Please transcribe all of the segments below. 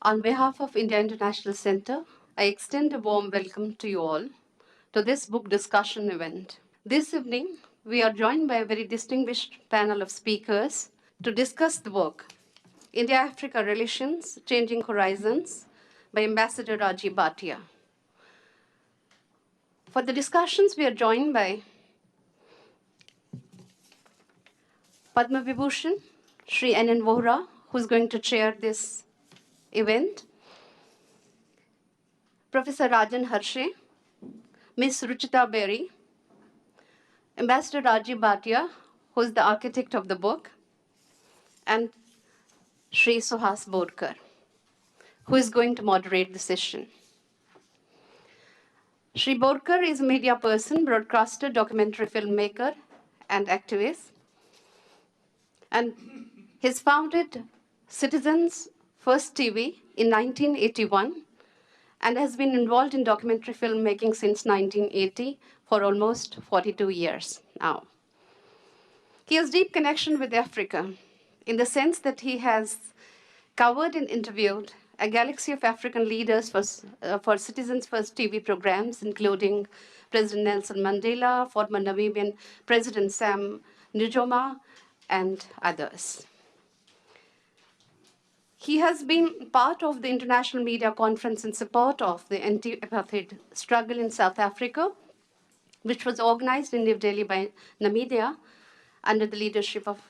On behalf of India International Center, I extend a warm welcome to you all to this book discussion event. This evening, we are joined by a very distinguished panel of speakers to discuss the book, India-Africa Relations, Changing Horizons, by Ambassador Rajiv Bhatia. For the discussions, we are joined by Padma Vibhushan, Shri N. Vohra, who is going to chair this event, Professor Rajen Harshe, Ms. Ruchita Beri, Ambassador Rajiv Bhatia, who is the architect of the book, and Shri Suhas Borker, who is going to moderate the session. Shri Borker is a media person, broadcaster, documentary filmmaker, and activist. And he's founded Citizens First TV in 1981 and has been involved in documentary filmmaking since 1980 for almost 42 years now. He has deep connection with Africa in the sense that he has covered and interviewed a galaxy of African leaders for Citizens First TV programs, including President Nelson Mandela, former Namibian President Sam Nujoma, and others. He has been part of the International Media Conference in support of the anti-apartheid struggle in South Africa, which was organized in New Delhi by Namibia under the leadership of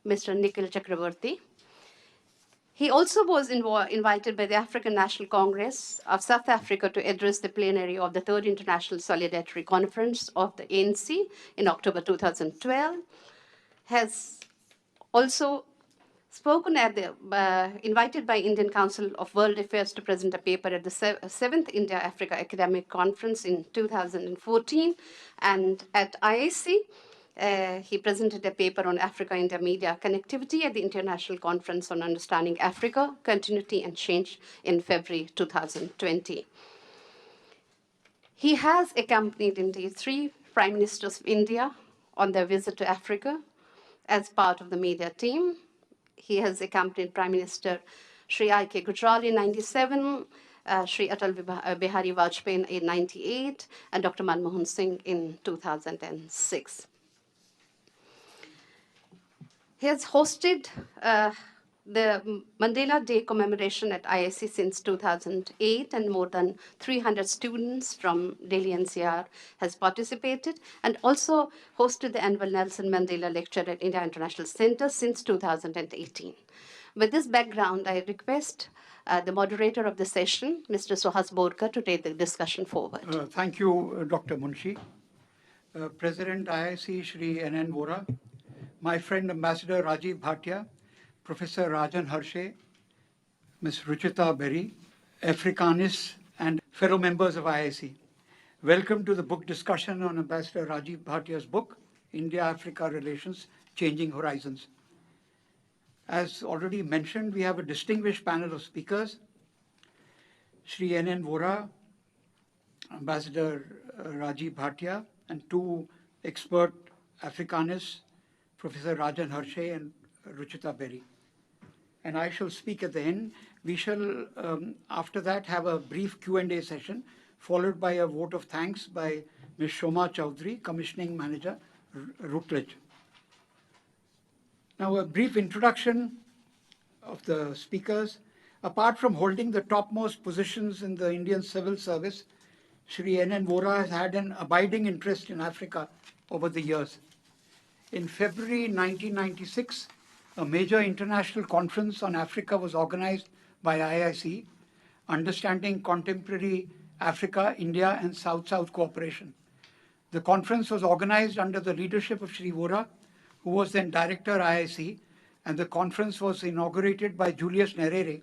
Mr. Nikhil Chakraborty. He also was invited by the African National Congress of South Africa to address the plenary of the Third International Solidarity Conference of the ANC in October 2012, has also spoken at the, invited by Indian Council of World Affairs to present a paper at the 7th India-Africa Academic Conference in 2014, and at IIC, he presented a paper on Africa-India media connectivity at the International Conference on Understanding Africa, Continuity and Change in February 2020. He has accompanied indeed 3 Prime Ministers of India on their visit to Africa as part of the media team. He has accompanied Prime Minister Shri I.K. Gujral in 97, Shri Atal Bihari Vajpayee in 98, and Dr. Manmohan Singh in 2006. He has hosted the Mandela Day commemoration at IIC since 2008, and more than 300 students from Delhi NCR has participated, and also hosted the annual Nelson Mandela Lecture at India International Center since 2018. With this background, I request the moderator of the session, Mr. Suhas Borker, to take the discussion forward. Thank you, Dr. Munshi. President IIC, Shri N. Vohra, my friend Ambassador Rajiv Bhatia, Professor Rajen Harshe, Ms. Ruchita Beri, Africanists, and fellow members of IIC. Welcome to the book discussion on Ambassador Rajiv Bhatia's book, India-Africa Relations, Changing Horizons. As already mentioned, we have a distinguished panel of speakers. Shri N. Vohra, Ambassador Rajiv Bhatia, and 2 expert Africanists, Professor Rajen Harshe and Ruchita Beri. And I shall speak at the end. We shall, after that, have a brief Q&A session, followed by a vote of thanks by Ms. Shoma Chowdhury, Commissioning Manager, Routledge. Now, a brief introduction of the speakers. Apart from holding the topmost positions in the Indian civil service, Shri N. Vohra has had an abiding interest in Africa over the years. In February 1996, a major international conference on Africa was organized by IIC, Understanding Contemporary Africa, India, and South-South Cooperation. The conference was organized under the leadership of Shri Vohra, who was then Director IIC, and the conference was inaugurated by Julius Nyerere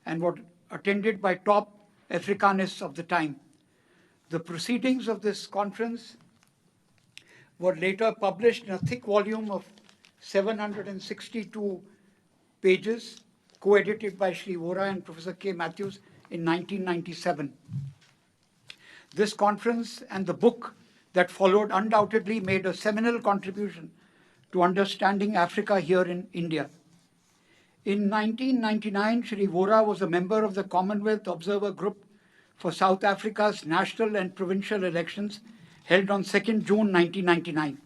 and was attended by top Africanists of the time. The proceedings of this conference were later published in a thick volume of 762 pages, co-edited by Shri Vohra and Professor K. Matthews in 1997. This conference and the book that followed undoubtedly made a seminal contribution to understanding Africa here in India. In 1999, Shri Vohra was a member of the Commonwealth Observer Group for South Africa's national and provincial elections held on 2nd June 1999.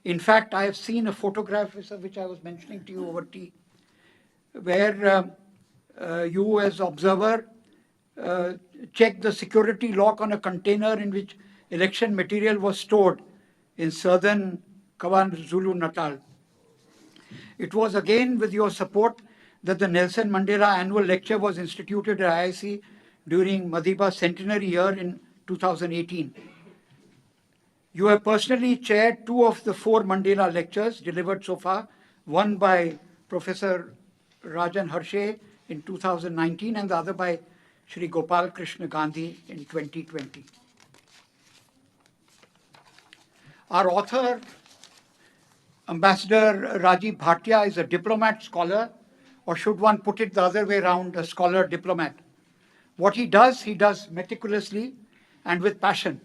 In fact, I have seen a photograph of which I was mentioning to you over tea, where you as observer checked the security lock on a container in which election material was stored in southern KwaZulu-Natal. It was again with your support that the Nelson Mandela Annual Lecture was instituted at IIC during Madiba's centenary year in 2018. You have personally chaired 2 of the 4 Mandela lectures delivered so far, one by Professor Rajen Harshe in 2019 and the other by Shri Gopal Krishna Gandhi in 2020. Our author, Ambassador Rajiv Bhatia, is a diplomat scholar, or should one put it the other way around, a scholar diplomat. What he does meticulously and with passion.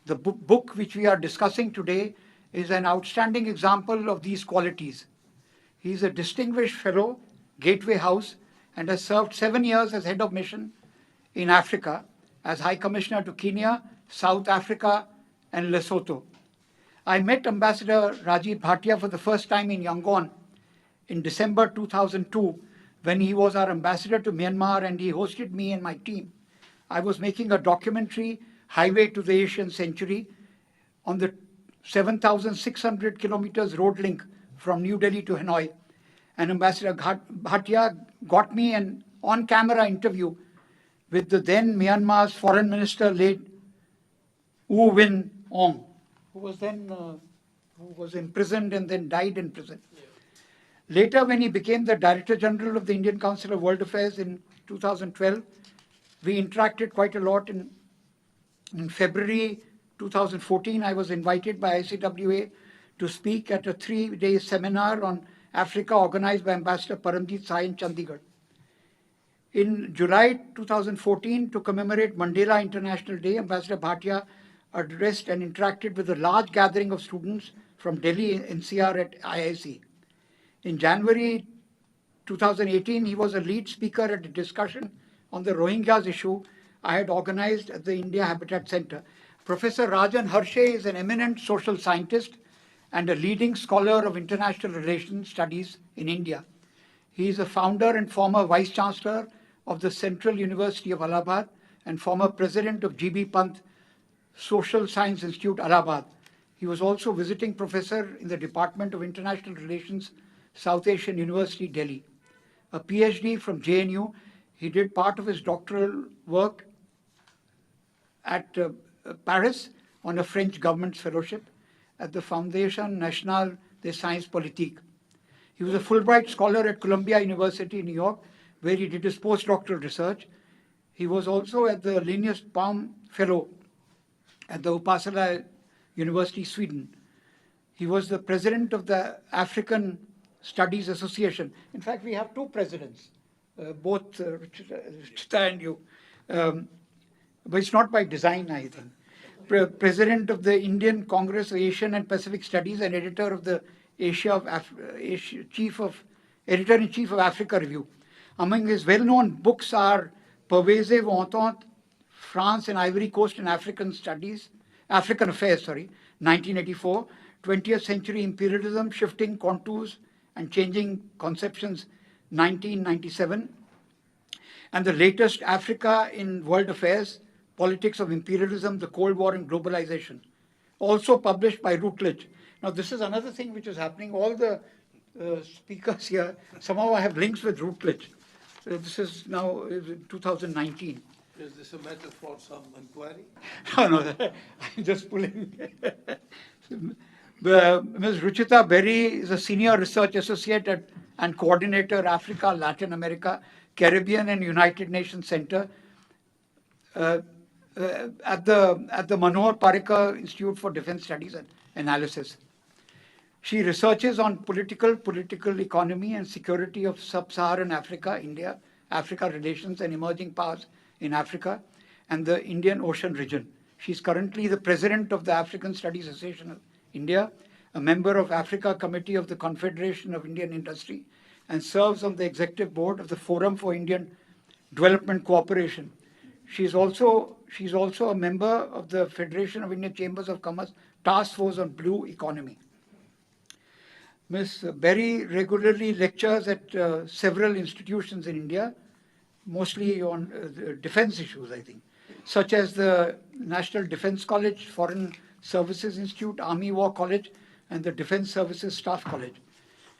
The book which we are discussing today is an outstanding example of these qualities. He is a distinguished fellow, Gateway House, and has served 7 years as head of mission in Africa as High Commissioner to Kenya, South Africa, and Lesotho. I met Ambassador Rajiv Bhatia for the first time in Yangon in December 2002 when he was our ambassador to Myanmar and he hosted me and my team. I was making a documentary, Highway to the Asian Century, on the 7,600 kilometers road link from New Delhi to Hanoi. And Ambassador Bhatia got me an on-camera interview with the then Myanmar's foreign minister, late U Win Ong, who was then who was imprisoned and then died in prison. Later, when he became the Director General of the Indian Council of World Affairs in 2012, we interacted quite a lot. In February 2014, I was invited by ICWA to speak at a 3-day seminar on Africa organized by Ambassador Paramjit Sai in Chandigarh. In July 2014, to commemorate Mandela International Day, Ambassador Bhatia addressed and interacted with a large gathering of students from Delhi NCR at IIC. In January 2018, he was a lead speaker at a discussion on the Rohingyas issue I had organized at the India Habitat Center. Professor Rajen Harshe is an eminent social scientist and a leading scholar of international relations studies in India. He is a founder and former Vice Chancellor of the Central University of Allahabad and former President of G.B. Pant Social Science Institute, Allahabad. He was also visiting professor in the Department of International Relations, South Asian University, Delhi. A PhD from JNU, he did part of his doctoral work at Paris on a French government's fellowship at the Fondation Nationale des Sciences Politiques. He was a Fulbright scholar at Columbia University in New York, where he did his postdoctoral research. He was also at the Linnaeus Palm Fellow at the Uppsala University, Sweden. He was the president of the African Studies Association. In fact, we have 2 presidents, both Ruchita and you. But it's not by design, I think. President of the Indian Congress of Asian and Pacific Studies and editor of the Editor-in-Chief of Africa Review. Among his well-known books are Pervasive Entente, France and Ivory Coast and African Affairs, 1984, 20th Century Imperialism, Shifting Contours and Changing Conceptions, 1997, and the latest Africa in World Affairs, Politics of Imperialism, the Cold War and Globalization, also published by Routledge. Now, this is another thing which is happening. All the speakers here, somehow I have links with Routledge. So this is now 2019. Is this a matter for some inquiry? No, I'm just pulling. Ms. Ruchita Beri is a senior research associate and coordinator, Africa, Latin America, Caribbean and United Nations Center at the Manohar Parrikar Institute for Defense Studies and Analysis. She researches on political economy and security of sub-Saharan Africa, India, Africa relations and emerging powers in Africa and the Indian Ocean region. She is currently the president of the African Studies Association of India, a member of Africa Committee of the Confederation of Indian Industry, and serves on the executive board of the Forum for Indian Development Cooperation. She's also a member of the Federation of Indian Chambers of Commerce Task Force on Blue Economy. Ms. Beri regularly lectures at several institutions in India, mostly on defense issues, I think, such as the National Defense College, Foreign Services Institute, Army War College, and the Defense Services Staff College.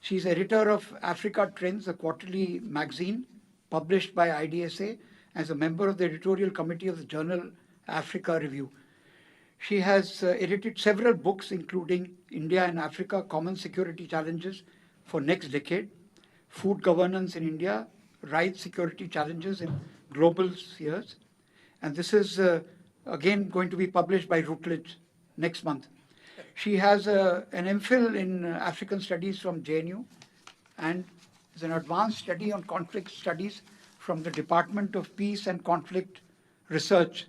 She's editor of Africa Trends, a quarterly magazine published by IDSA, as a member of the editorial committee of the journal Africa Review. She has edited several books, including India and Africa, Common Security Challenges for Next Decade, Food Governance in India, Rights Security Challenges in Global Spheres. And this is, again, going to be published by Routledge next month. She has an MPhil in African Studies from JNU and is an advanced study on conflict studies from the Department of Peace and Conflict Research,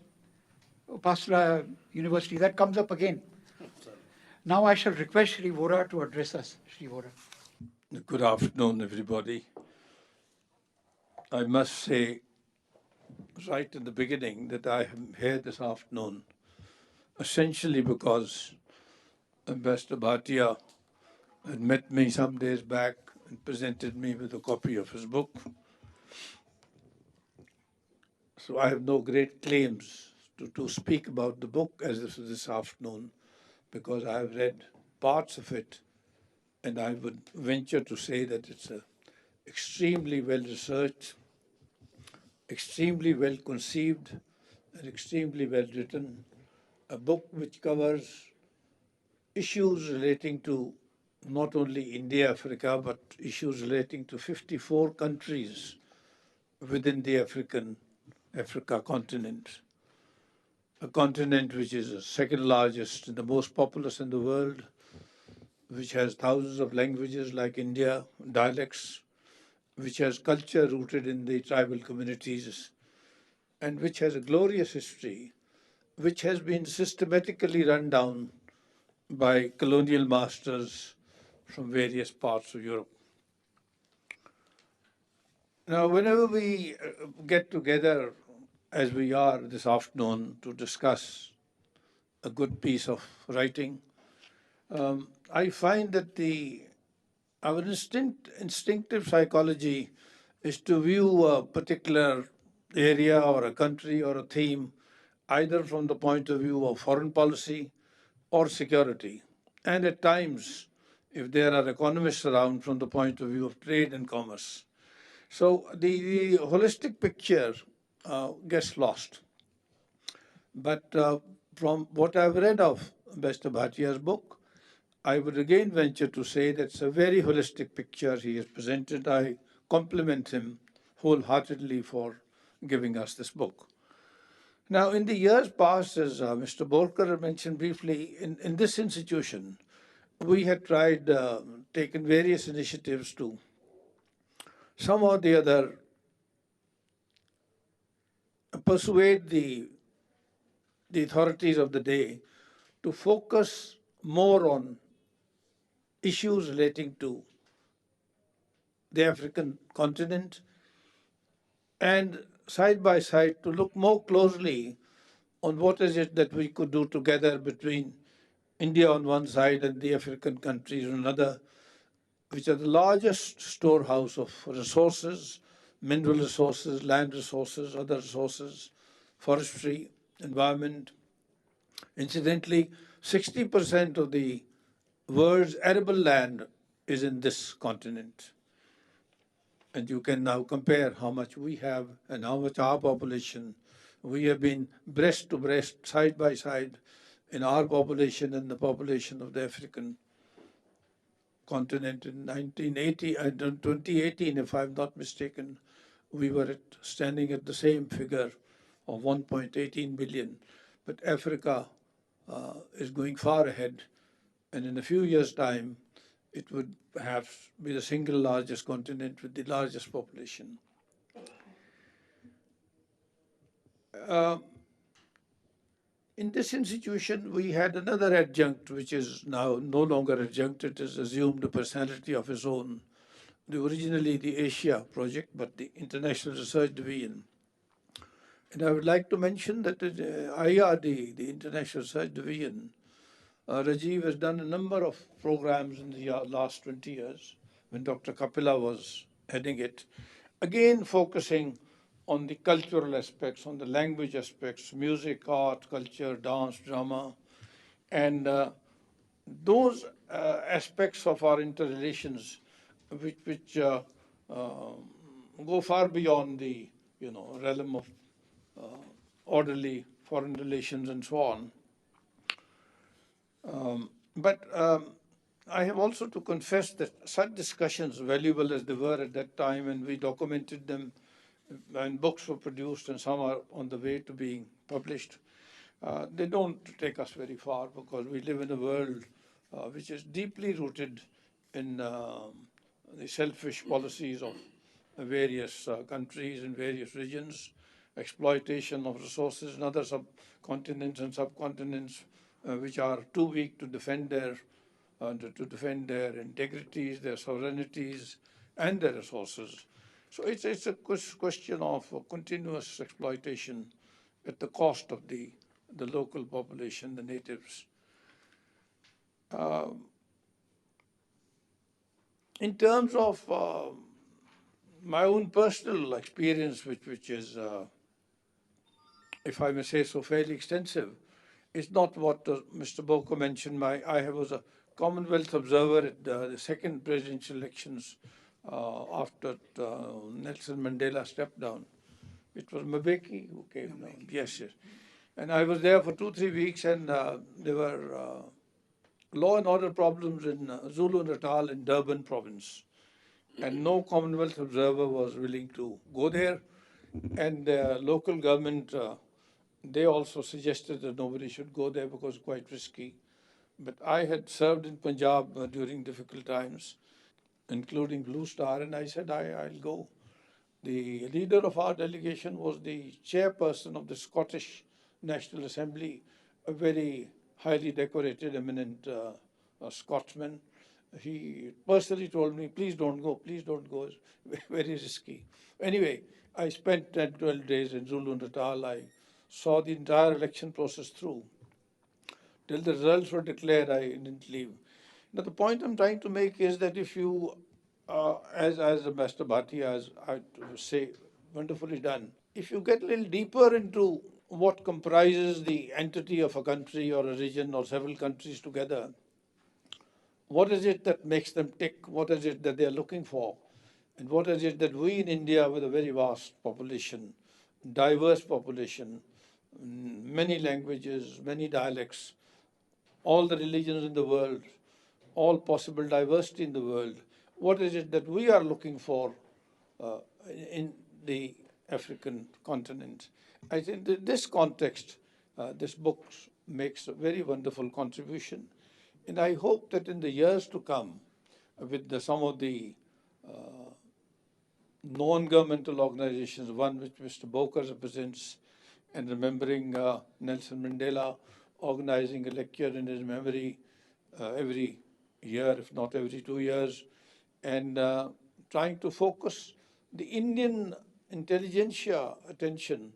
Upasla University. That comes up again. Now I shall request Shri Vohra to address us. Shri Vohra. Good afternoon, everybody. I must say right in the beginning that I am here this afternoon essentially because Ambassador Bhatia had met me some days back and presented me with a copy of his book. So I have no great claims to speak about the book as of this afternoon because I have read parts of it, and I would venture to say that it's a extremely well researched, extremely well conceived, and extremely well written, a book which covers issues relating to not only India, Africa, but issues relating to 54 countries within the Africa continent. A continent which is the second largest and the most populous in the world, which has thousands of languages like India, dialects, which has culture rooted in the tribal communities, and which has a glorious history, which has been systematically run down by colonial masters from various parts of Europe. Now, whenever we get together, as we are this afternoon, to discuss a good piece of writing, I find that our instinctive psychology is to view a particular area or a country or a theme either from the point of view of foreign policy or security, and at times, if there are economists around, from the point of view of trade and commerce. So the holistic picture gets lost. But from what I've read of Ambassador Bhatia's book, I would again venture to say that it's a very holistic picture he has presented. I compliment him wholeheartedly for giving us this book. Now, in the years past, as Mr. Borker mentioned briefly, in this institution, we had tried, taken various initiatives to some or the other persuade the authorities of the day to focus more on issues relating to the African continent and side by side to look more closely on what is it that we could do together between India on one side and the African countries on another, which are the largest storehouse of resources, mineral resources, land resources, other resources, forestry, environment. Incidentally, 60% of the world's arable land is in this continent. And you can now compare how much we have and how much our population. We have been breast to breast, side by side, in our population and the population of the African continent. In 2018, if I'm not mistaken, we were standing at the same figure of 1.18 billion. But Africa is going far ahead, and in a few years' time, it would have be the single largest continent with the largest population. In this institution, we had another adjunct, which is now no longer adjunct, it has assumed a personality of its own, originally the Asia project, but the International Research Division. And I would like to mention that IRD, the International Research Division, Rajiv has done a number of programs in the last 20 years when Dr. Kapila was heading it, again focusing on the cultural aspects, on the language aspects, music, art, culture, dance, drama, and those aspects of our interrelations which go far beyond the realm of orderly foreign relations and so on. But I have also to confess that such discussions, valuable as they were at that time, and we documented them, and books were produced, and some are on the way to being published, they don't take us very far because we live in a world which is deeply rooted in the selfish policies of various countries and various regions, exploitation of resources in other subcontinents and subcontinents which are too weak to defend their integrities, their sovereignties, and their resources. So it's a question of continuous exploitation at the cost of the local population, the natives. In terms of my own personal experience, which is, if I may say so, fairly extensive, it's not what Mr. Borker mentioned. I was a Commonwealth observer at the second presidential elections after Nelson Mandela stepped down. It was Mbeki who came down. Yes, yes. And I was there for 2-3 weeks, and there were law and order problems in Zulu-Natal in Durban province. And no Commonwealth observer was willing to go there. And the local government, they also suggested that nobody should go there because it's quite risky. But I had served in Punjab during difficult times, including Blue Star, and I said, I'll go. The leader of our delegation was the chairperson of the Scottish National Assembly, a very highly decorated, eminent Scotsman. He personally told me, please don't go, it's very risky. Anyway, I spent 10, 12 days in Zulu-Natal. I saw the entire election process through. Till the results were declared, I didn't leave. Now, the point I'm trying to make is that if you, as Ambassador Bhatia has, I would say, wonderfully done, if you get a little deeper into what comprises the entity of a country or a region or several countries together, what is it that makes them tick? What is it that they're looking for? And what is it that we in India, with a very vast population, diverse population, many languages, many dialects, all the religions in the world, all possible diversity in the world, what is it that we are looking for in the African continent? I think that this context, this book makes a very wonderful contribution. And I hope that in the years to come, with some of the non-governmental organizations, one which Mr. Borker represents, and remembering Nelson Mandela, organizing a lecture in his memory every year, if not every 2 years, and trying to focus the Indian intelligentsia attention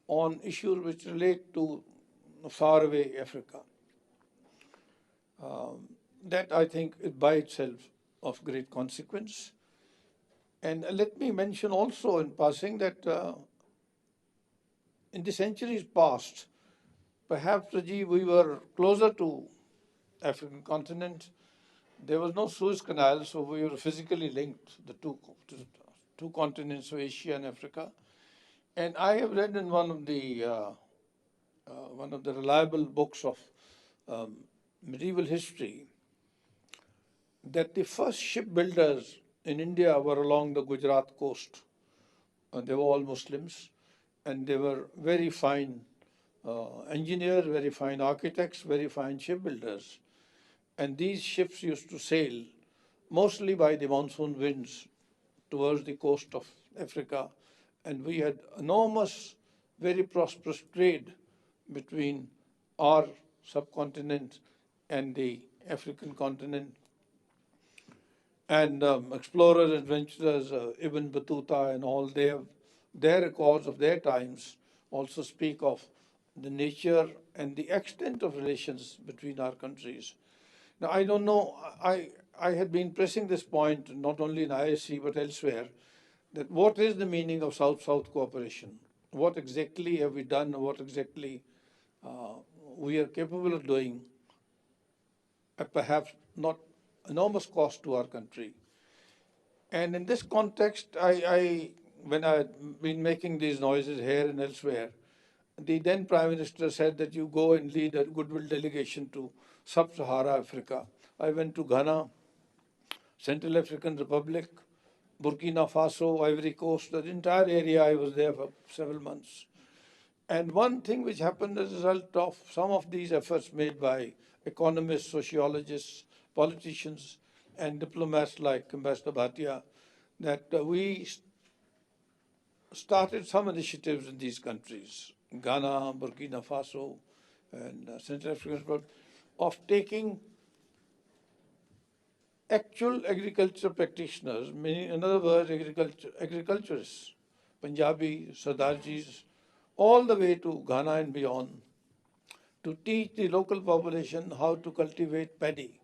on issues which relate to faraway Africa. That, I think, is by itself of great consequence. And let me mention also in passing that in the centuries past, perhaps, Rajiv, we were closer to African continent. There was no Suez Canal, so we were physically linked, the two continents of Asia and Africa. And I have read in one of the reliable books of medieval history that the first shipbuilders in India were along the Gujarat coast. They were all Muslims, and they were very fine engineers, very fine architects, very fine shipbuilders. And these ships used to sail mostly by the monsoon winds towards the coast of Africa. And we had enormous, very prosperous trade between our subcontinent and the African continent. and explorers, adventurers, Ibn Battuta and all, their records of their times also speak of the nature and the extent of relations between our countries. Now, I don't know, I had been pressing this point not only in ISC but elsewhere, that what is the meaning of South-South cooperation? What exactly have we done? What exactly we are capable of doing at perhaps not enormous cost to our country? And in this context, when I've been making these noises here and elsewhere, the then Prime Minister said that you go and lead a goodwill delegation to Sub-Sahara Africa. I went to Ghana, Central African Republic, Burkina Faso, Ivory Coast, the entire area. I was there for several months. And one thing which happened as a result of some of these efforts made by economists, sociologists, politicians, and diplomats like Ambassador Bhatia, that we started some initiatives in these countries, Ghana, Burkina Faso, and Central African Republic, of taking actual agriculture practitioners, meaning, in other words, agriculturists, Punjabi, Sardarjis, all the way to Ghana and beyond, to teach the local population how to cultivate paddy,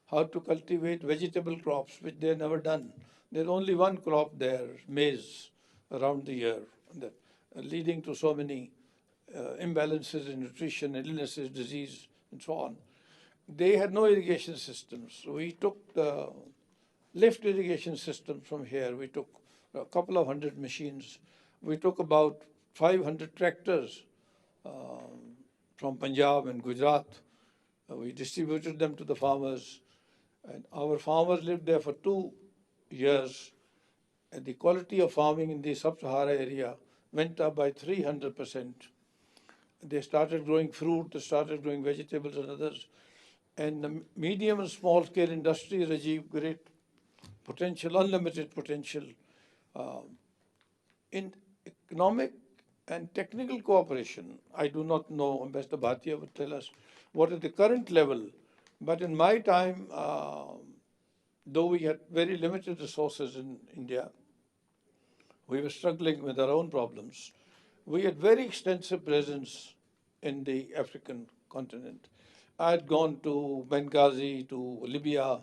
how to cultivate vegetable crops, which they have never done. There's only one crop there, maize, around the year, that, leading to so many imbalances in nutrition, illnesses, disease, and so on. They had no irrigation systems. We took the lift irrigation system from here. We took a couple of hundred machines. We took about 500 tractors from Punjab and Gujarat. We distributed them to the farmers. And our farmers lived there for 2 years. And the quality of farming in the sub-Sahara area went up by 300%. They started growing fruit, they started growing vegetables and others. And the medium and small scale industry, Rajiv, great potential, unlimited potential. In economic and technical cooperation, I do not know, Ambassador Bhatia would tell us what is the current level. But in my time, though we had very limited resources in India, we were struggling with our own problems. We had very extensive presence in the African continent. I had gone to Benghazi, to Libya.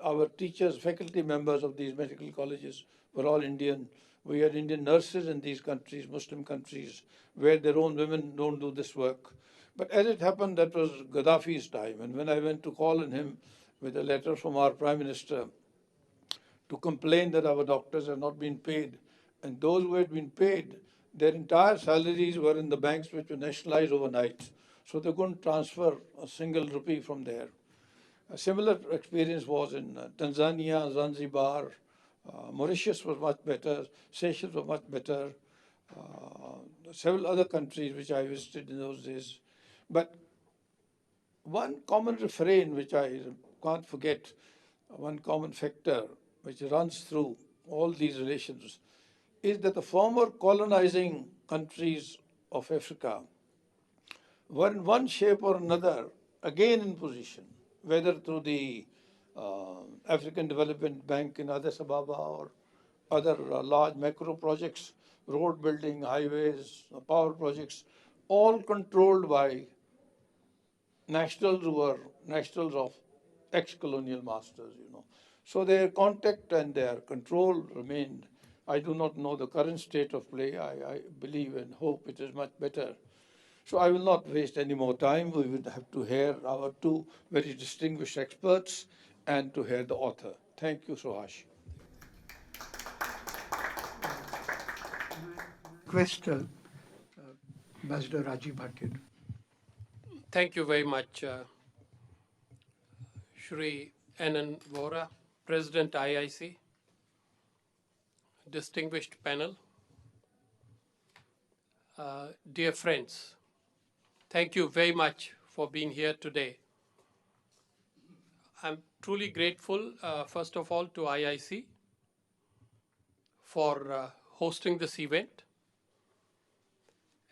Our teachers, faculty members of these medical colleges were all Indian. We had Indian nurses in these countries, Muslim countries, where their own women don't do this work. But as it happened, that was Gaddafi's time. And when I went to call on him with a letter from our Prime Minister to complain that our doctors have not been paid, and those who had been paid, their entire salaries were in the banks which were nationalized overnight. So they couldn't transfer a single rupee from there. A similar experience was in Tanzania, Zanzibar, Mauritius was much better, Seychelles was much better, several other countries which I visited in those days. But one common refrain which I can't forget, one common factor which runs through all these relations, is that the former colonizing countries of Africa were in one shape or another again in position, whether through the African Development Bank in Addis Ababa or other large macro projects, road building, highways, power projects, all controlled by nationals who were nationals of ex-colonial masters. So their contact and their control remained. I do not know the current state of play. I believe and hope it is much better. So I will not waste any more time. We will have to hear our two very distinguished experts and to hear the author. Thank you, Suhas. Request Ambassador Rajiv Bhatia. Thank you very much, Shri N. Vohra, President IIC, distinguished panel, dear friends, thank you very much for being here today. I'm truly grateful, first of all, to IIC for hosting this event.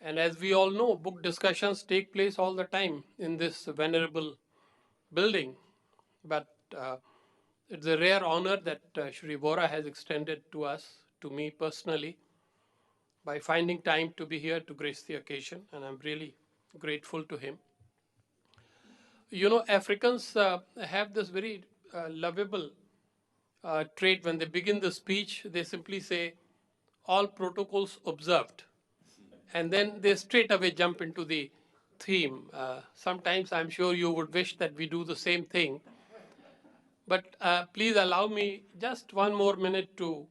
And as we all know, book discussions take place all the time in this venerable building. but it's a rare honor that Shri Vohra has extended to us, to me personally, by finding time to be here to grace the occasion, and I'm really grateful to him. You know, Africans have this very lovable trait. When they begin the speech, they simply say, all protocols observed. And then they straight away jump into the theme. Sometimes I'm sure you would wish that we do the same thing. But please allow me just one more minute to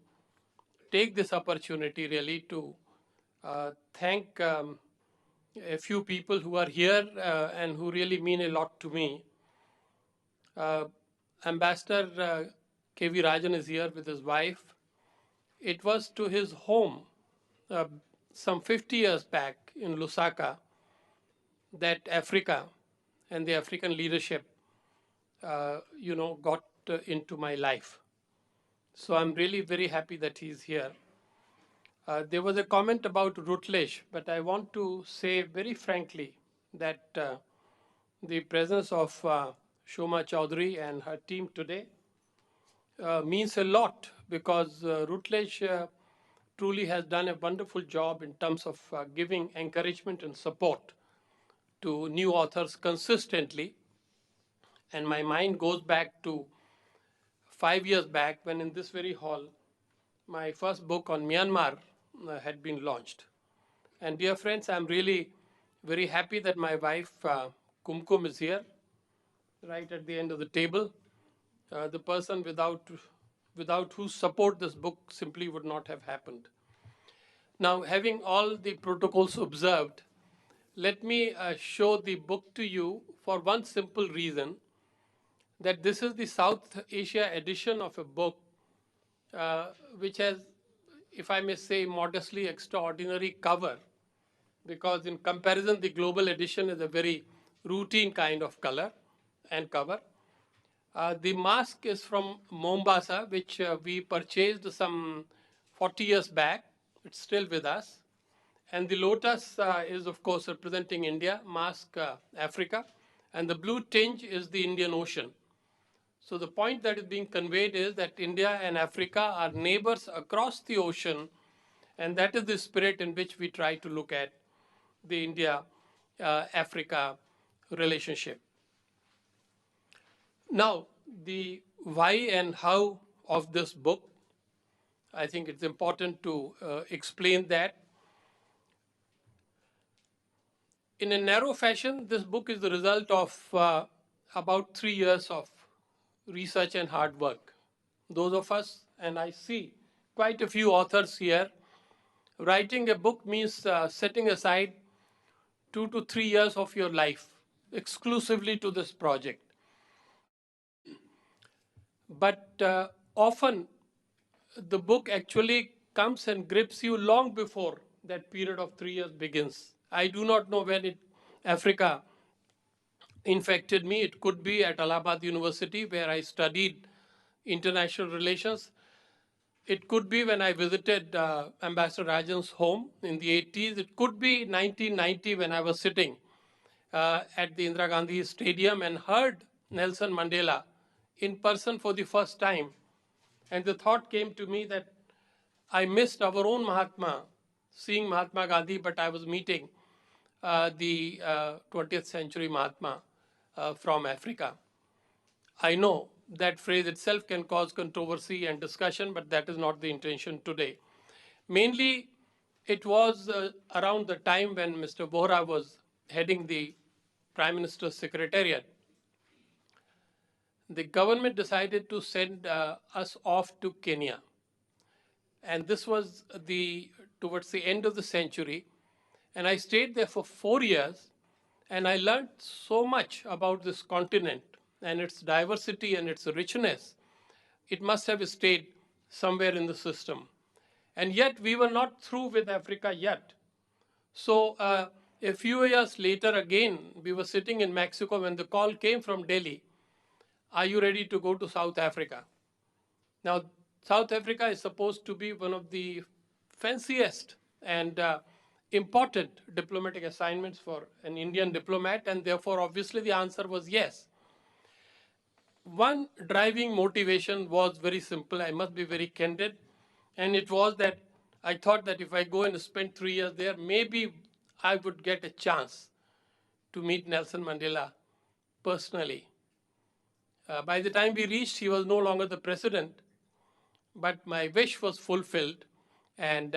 take this opportunity really to thank a few people who are here and who really mean a lot to me. Ambassador K.V. Rajan is here with his wife. It was to his home uh, some 50 years back in Lusaka that Africa and the African leadership, got into my life. So I'm really very happy that he's here. There was a comment about Rutledge, but I want to say very frankly that the presence of Shoma Chaudhary and her team today means a lot, because Rutledge truly has done a wonderful job in terms of giving encouragement and support to new authors consistently. And my mind goes back to 5 years back when in this very hall, my first book on Myanmar had been launched. And dear friends, I'm really very happy that my wife Kumkum is here, right at the end of the table. The person without whose support this book simply would not have happened. Now, having all the protocols observed, let me show the book to you for one simple reason, that this is the South Asia edition of a book which has, if I may say, modestly extraordinary cover, because in comparison, the global edition is a very routine kind of color and cover. The mask is from Mombasa, which we purchased some 40 years back. It's still with us. And the lotus is, of course, representing India, mask Africa, and the blue tinge is the Indian Ocean. So the point that is being conveyed is that India and Africa are neighbors across the ocean, and that is the spirit in which we try to look at the India-Africa relationship. Now, the why and how of this book, I think it's important to explain that. In a narrow fashion, this book is the result of about 3 years of research and hard work. Those of us, and I see quite a few authors here, writing a book means setting aside 2 to 3 years of your life exclusively to this project. But often the book actually comes and grips you long before that period of 3 years begins. I do not know when Africa infected me. It could be at Allahabad University, where I studied international relations. It could be when I visited Ambassador Rajan's home in the 80s. It could be 1990 when I was sitting at the Indira Gandhi Stadium and heard Nelson Mandela in person for the first time. And the thought came to me that I missed our own Mahatma, seeing Mahatma Gandhi, but I was meeting the 20th century Mahatma from Africa. I know that phrase itself can cause controversy and discussion, but that is not the intention today. Mainly, it was around the time when Mr. Vohra was heading the Prime Minister's Secretariat. The government decided to send us off to Kenya. And this was towards the end of the century. And I stayed there for 4 years, and I learned so much about this continent and its diversity and its richness. It must have stayed somewhere in the system. And yet we were not through with Africa yet. So a few years later, again, we were sitting in Mexico when the call came from Delhi, are you ready to go to South Africa? Now, South Africa is supposed to be one of the fanciest and important diplomatic assignments for an Indian diplomat, and therefore, obviously, the answer was yes. one driving motivation was very simple. I must be very candid. And it was that I thought that if I go and spend 3 years there, maybe I would get a chance to meet Nelson Mandela personally. By the time we reached, he was no longer the president, but my wish was fulfilled, and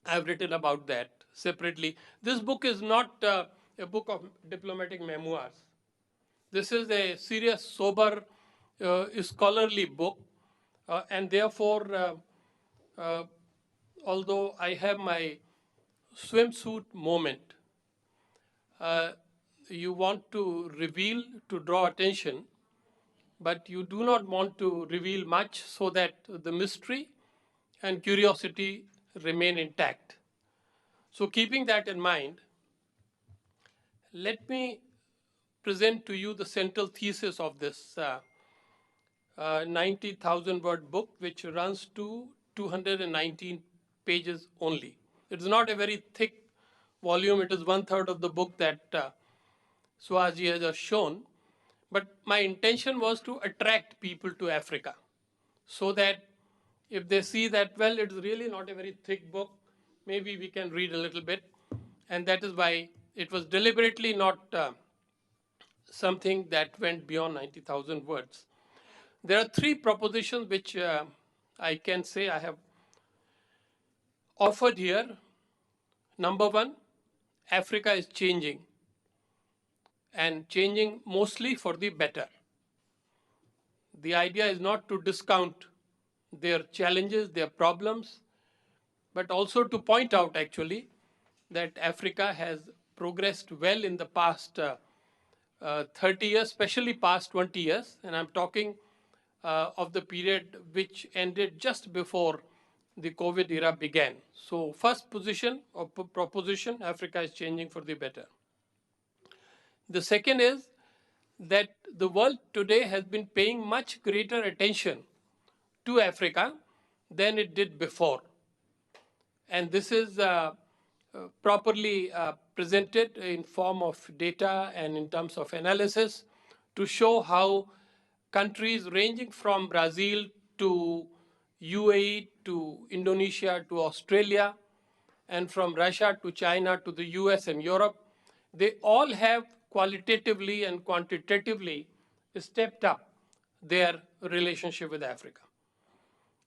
I've written about that separately. This book is not a book of diplomatic memoirs. This is a serious, sober, scholarly book, and therefore, although I have my swimsuit moment, uh, you want to reveal to draw attention, but you do not want to reveal much so that the mystery and curiosity remain intact. So, keeping that in mind, let me present to you the central thesis of this 90,000 word book, which runs to 219 pages only. It is not a very thick volume, it is 1/3 of the book that Suhasji has just shown. But my intention was to attract people to Africa so that if they see that, well, it's really not a very thick book, maybe we can read a little bit. And that is why it was deliberately not something that went beyond 90,000 words. There are three propositions which I can say I have offered here. Number one, Africa is changing, and changing mostly for the better. The idea is not to discount their challenges, their problems, but also to point out actually that Africa has progressed well in the past 30 years, especially past 20 years, and I'm talking of the period which ended just before the COVID era began. So first position or proposition, Africa is changing for the better. The second is that the world today has been paying much greater attention to Africa than it did before. And this is properly presented in form of data and in terms of analysis to show how countries ranging from Brazil to UAE to Indonesia to Australia and from Russia to China to the US and Europe, they all have qualitatively and quantitatively stepped up their relationship with Africa.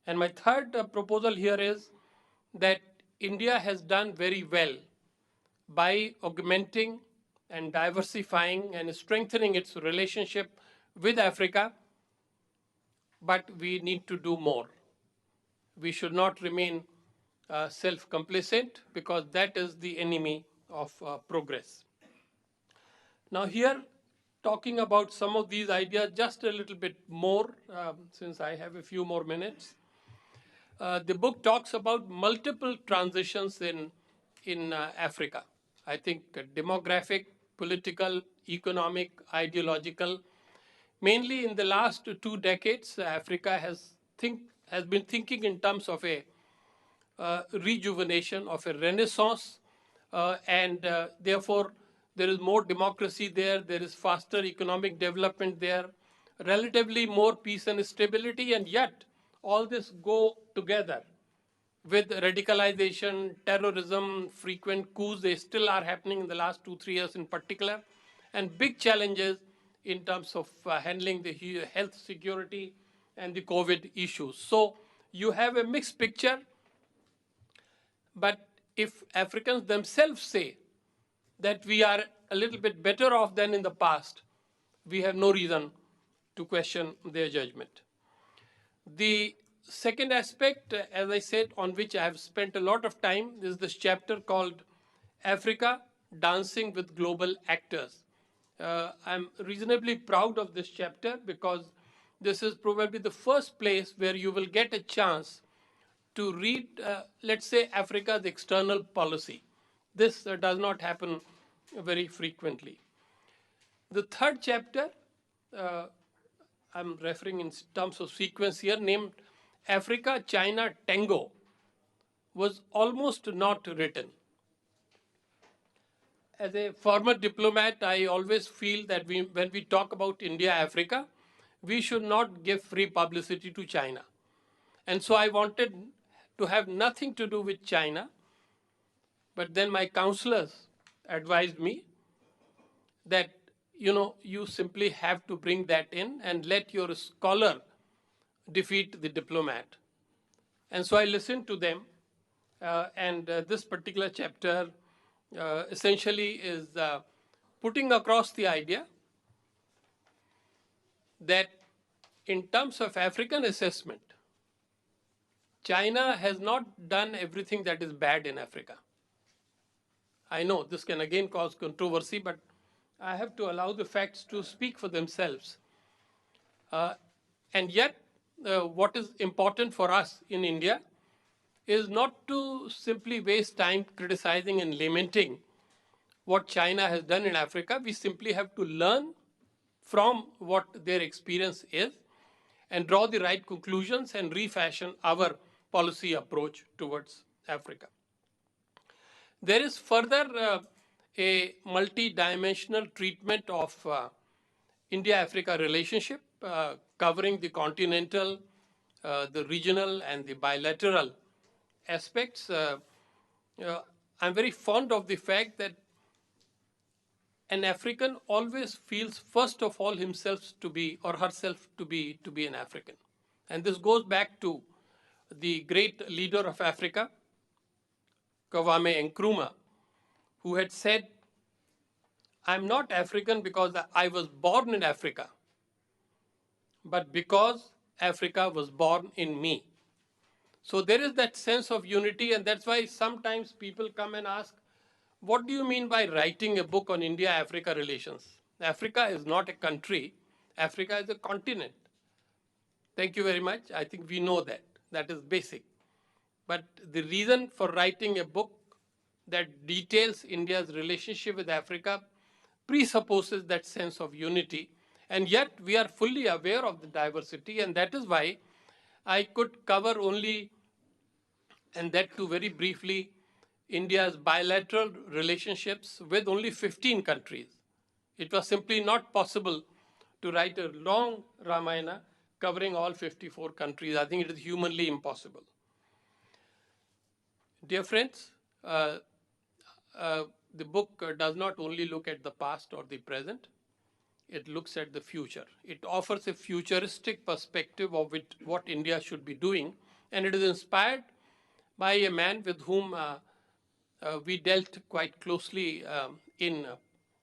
And my third proposal here is that India has done very well by augmenting and diversifying and strengthening its relationship with Africa, but we need to do more. We should not remain self-complacent because that is the enemy of progress. Now here, talking about some of these ideas just a little bit more, since I have a few more minutes. The book talks about multiple transitions in Africa. I think demographic, political, economic, ideological. Mainly in the last 2 decades, Africa has been thinking in terms of a rejuvenation, of a renaissance, and therefore there is more democracy there, there is faster economic development there, relatively more peace and stability, and yet all this go together with radicalization, terrorism, frequent coups. They still are happening in the last 2-3 years in particular, and big challenges in terms of handling the health security and the COVID issues. So you have a mixed picture, but if Africans themselves say that we are a little bit better off than in the past, we have no reason to question their judgment. The second aspect, as I said, on which I have spent a lot of time, is this chapter called Africa, Dancing with Global Actors. I'm reasonably proud of this chapter because this is probably the first place where you will get a chance to read, let's say, Africa's external policy. This does not happen very frequently. The third chapter, I'm referring in terms of sequence here, named Africa-China Tango, was almost not written. As a former diplomat, I always feel that when we talk about India-Africa, we should not give free publicity to China. And so I wanted to have nothing to do with China. But then my counselors advised me that, you simply have to bring that in and let your scholar defeat the diplomat. And so I listened to them. And this particular chapter essentially is putting across the idea that in terms of African assessment, China has not done everything that is bad in Africa. I know this can again cause controversy, but I have to allow the facts to speak for themselves. And yet, what is important for us in India is not to simply waste time criticizing and lamenting what China has done in Africa. We simply have to learn from what their experience is and draw the right conclusions and refashion our policy approach towards Africa. There is further a multi-dimensional treatment of India-Africa relationship, covering the continental, the regional, and the bilateral aspects. I'm very fond of the fact that an African always feels, first of all, himself to be or herself to be an African. And this goes back to the great leader of Africa, Kwame Nkrumah, who had said, I'm not African because I was born in Africa, but because Africa was born in me. So there is that sense of unity, and that's why sometimes people come and ask, what do you mean by writing a book on India-Africa relations? Africa is not a country. Africa is a continent. Thank you very much. I think we know that. That is basic. But the reason for writing a book that details India's relationship with Africa presupposes that sense of unity. And yet we are fully aware of the diversity, and that is why I could cover only, and that too very briefly, India's bilateral relationships with only 15 countries. It was simply not possible to write a long Ramayana covering all 54 countries. I think it is humanly impossible. Dear friends, the book does not only look at the past or the present, it looks at the future. It offers a futuristic perspective of what India should be doing, and it is inspired by a man with whom we dealt quite closely in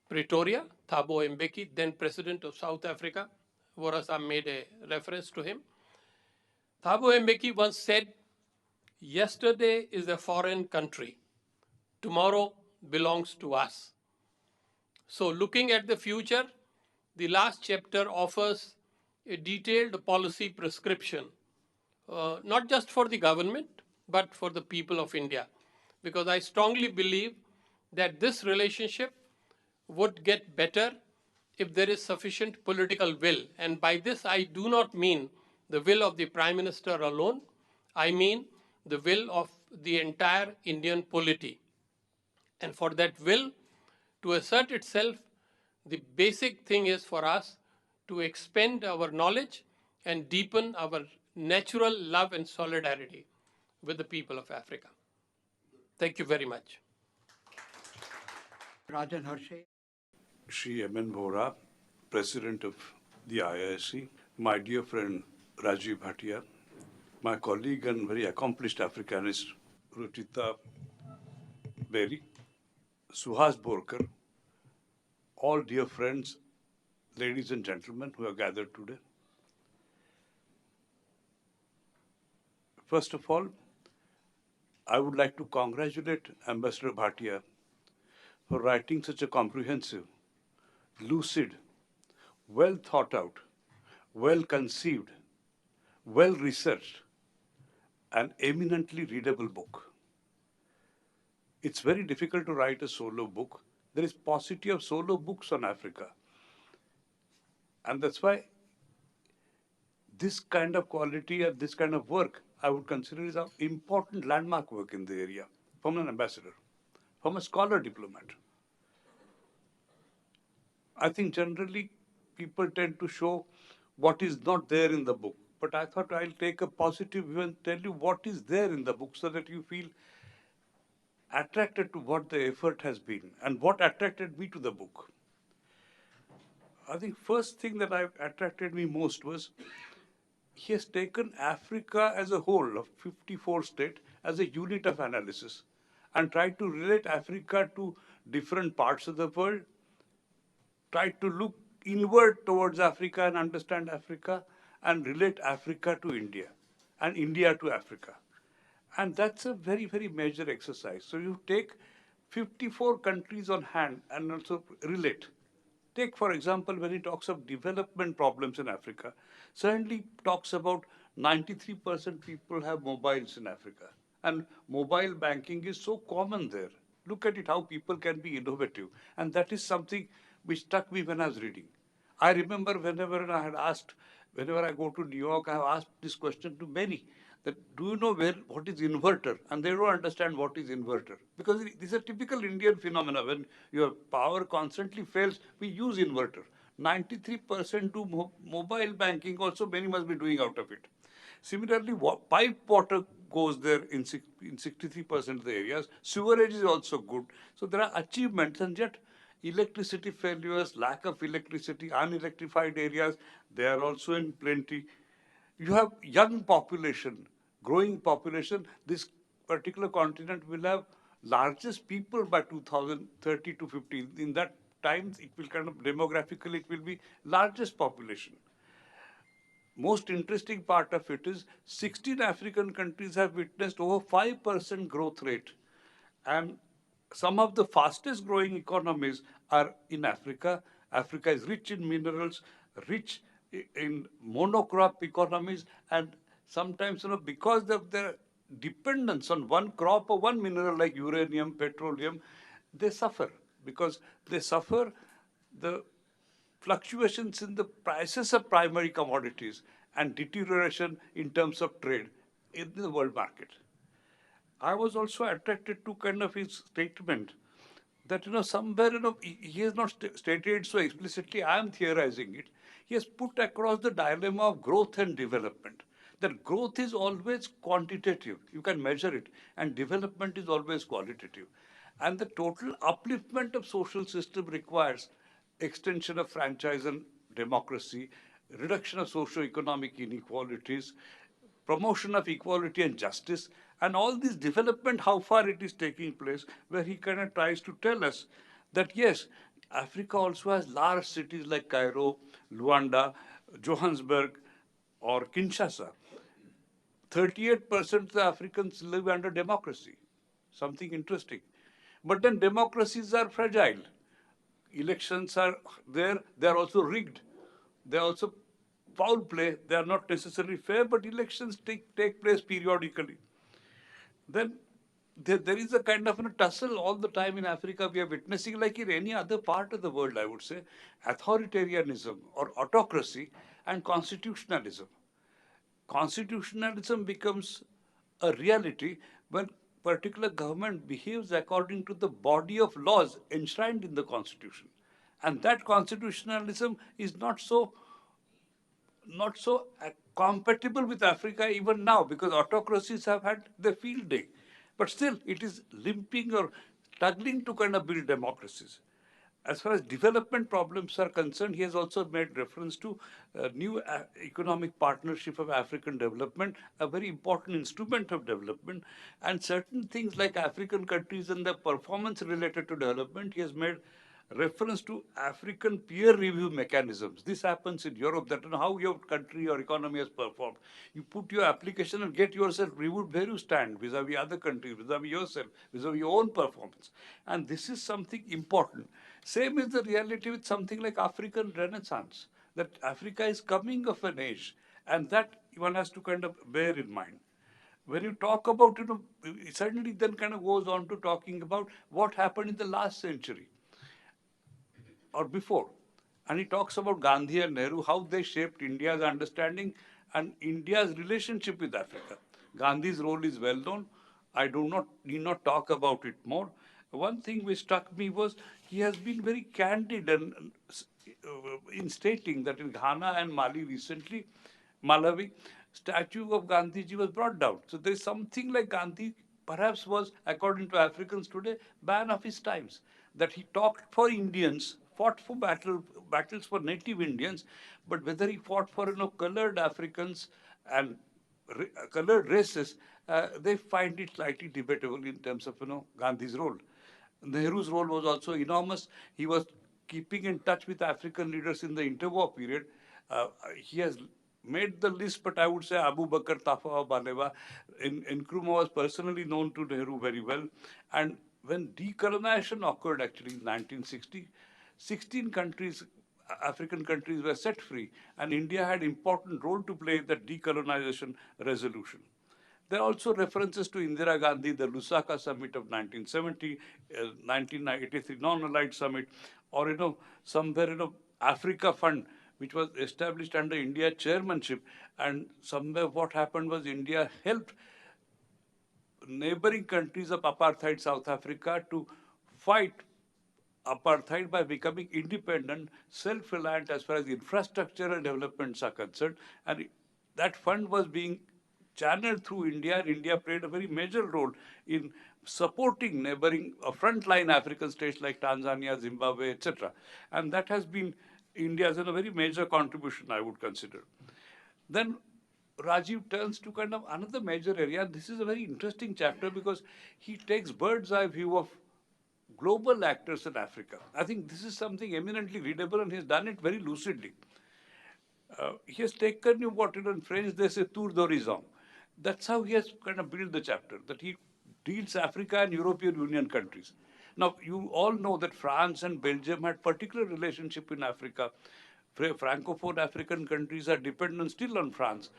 Pretoria, Thabo Mbeki, then President of South Africa. Vohra made a reference to him. Thabo Mbeki once said, yesterday is a foreign country. Tomorrow belongs to us. So looking at the future, the last chapter offers a detailed policy prescription, not just for the government, but for the people of India. Because I strongly believe that this relationship would get better if there is sufficient political will. And by this, I do not mean the will of the Prime Minister alone. I mean the will of the entire Indian polity. And for that will to assert itself, the basic thing is for us to expend our knowledge and deepen our natural love and solidarity with the people of Africa. Thank you very much. Rajen Harshe. Shri M.N. Vohra, President of the IIC, my dear friend Rajiv Bhatia, my colleague and very accomplished Africanist Ruchita, Beri, Suhas Borker, all dear friends, ladies and gentlemen who are gathered today. First of all, I would like to congratulate Ambassador Bhatia for writing such a comprehensive, lucid, well thought out, well conceived, well researched, and eminently readable book. It's very difficult to write a solo book. There is paucity of solo books on Africa. And that's why this kind of quality and this kind of work I would consider is an important landmark work in the area from an ambassador, from a scholar diplomat. I think generally people tend to show what is not there in the book. But I thought I'll take a positive view and tell you what is there in the book so that you feel attracted to what the effort has been and what attracted me to the book. I think first thing that attracted me most was he has taken Africa as a whole of 54 states as a unit of analysis and tried to relate Africa to different parts of the world, tried to look inward towards Africa and understand Africa and relate Africa to India and India to Africa. And that's a very, very major exercise. So you take 54 countries on hand and also relate. Take, for example, when he talks of development problems in Africa, certainly talks about 93% people have mobiles in Africa. And mobile banking is so common there. Look at it, how people can be innovative. And that is something which struck me when I was reading. I remember whenever I go to New York, I have asked this question to many, that do you know what is inverter? And they don't understand what is inverter. Because this is a typical Indian phenomenon. When your power constantly fails, we use inverter. 93% do mobile banking also many must be doing out of it. Similarly, pipe water goes there in 63% of the areas. Sewerage is also good. So there are achievements, and yet electricity failures, lack of electricity, unelectrified areas, they are also in plenty. You have young population, growing population. This particular continent will have largest people by 2030 to 50. In that time, it will kind of demographically, it will be largest population. Most interesting part of it is 16 African countries have witnessed over 5% growth rate. And some of the fastest growing economies are in Africa. Africa is rich in minerals, rich in monocrop economies, and sometimes, because of their dependence on one crop or one mineral like uranium, petroleum, they suffer because they suffer the fluctuations in the prices of primary commodities and deterioration in terms of trade in the world market. I was also attracted to kind of his statement that, somewhere, he has not stated it so explicitly, I am theorizing it. He has put across the dilemma of growth and development. That growth is always quantitative, you can measure it, and development is always qualitative. And the total upliftment of social system requires extension of franchise and democracy, reduction of socio-economic inequalities, promotion of equality and justice, and all this development, how far it is taking place, where he kind of tries to tell us that yes, Africa also has large cities like Cairo, Luanda, Johannesburg, or Kinshasa. 38% of the Africans live under democracy. Something interesting. But then democracies are fragile. Elections are there, they are also rigged. They are also foul play. They are not necessarily fair, but elections take place periodically. Then there is a kind of a tussle all the time in Africa. We are witnessing, like in any other part of the world, I would say, authoritarianism or autocracy and constitutionalism. Constitutionalism becomes a reality when particular government behaves according to the body of laws enshrined in the constitution. And that constitutionalism is not so compatible with Africa even now, because autocracies have had their field day. But still, it is limping or struggling to kind of build democracies. As far as development problems are concerned, he has also made reference to new economic partnership of African development, a very important instrument of development, and certain things like African countries and the performance related to development. He has made reference to African peer review mechanisms. This happens in Europe, that how your country or economy has performed. You put your application and get yourself reviewed where you stand vis-a-vis other countries, vis-a-vis yourself, vis-a-vis your own performance. And this is something important. Same is the reality with something like African Renaissance, that Africa is coming of an age, and that one has to kind of bear in mind. When you talk about, it certainly then kind of goes on to talking about what happened in the last century or before. And he talks about Gandhi and Nehru, how they shaped India's understanding and India's relationship with Africa. Gandhi's role is well known. I need not talk about it more. one thing which struck me was he has been very candid and in stating that in Ghana and Mali recently, Malawi, statue of Gandhiji was brought down. So there is something like Gandhi perhaps was, according to Africans today, man of his times. That he talked for Indians, fought for battles for native Indians, but whether he fought for colored Africans and colored races, they find it slightly debatable in terms of Gandhi's role. Nehru's role was also enormous. He was keeping in touch with African leaders in the interwar period. He has made the list, but I would say Abu Bakr Tafawa Balewa in Nkrumah was personally known to Nehru very well. And when decolonization occurred actually in 1960, 16 countries, African countries were set free, and India had important role to play in that decolonization resolution. There are also references to Indira Gandhi, the Lusaka summit of 1970, 1983 non-aligned summit, or somewhere Africa Fund, which was established under India chairmanship, and somewhere what happened was India helped neighboring countries of apartheid South Africa to fight apartheid by becoming independent, self-reliant as far as infrastructure and developments are concerned. And that fund was being channeled through India, and India played a very major role in supporting neighboring frontline African states like Tanzania, Zimbabwe, etc. And that has been India's a very major contribution, I would consider. Then Rajiv turns to kind of another major area. This is a very interesting chapter because he takes bird's eye view of global actors in Africa. I think this is something eminently readable, and he's done it very lucidly. He has taken you what in French they say tour d'horizon. That's how he has kind of built the chapter, that he deals Africa and European Union countries. Now, you all know that France and Belgium had particular relationship in Africa. Francophone African countries are dependent still on France.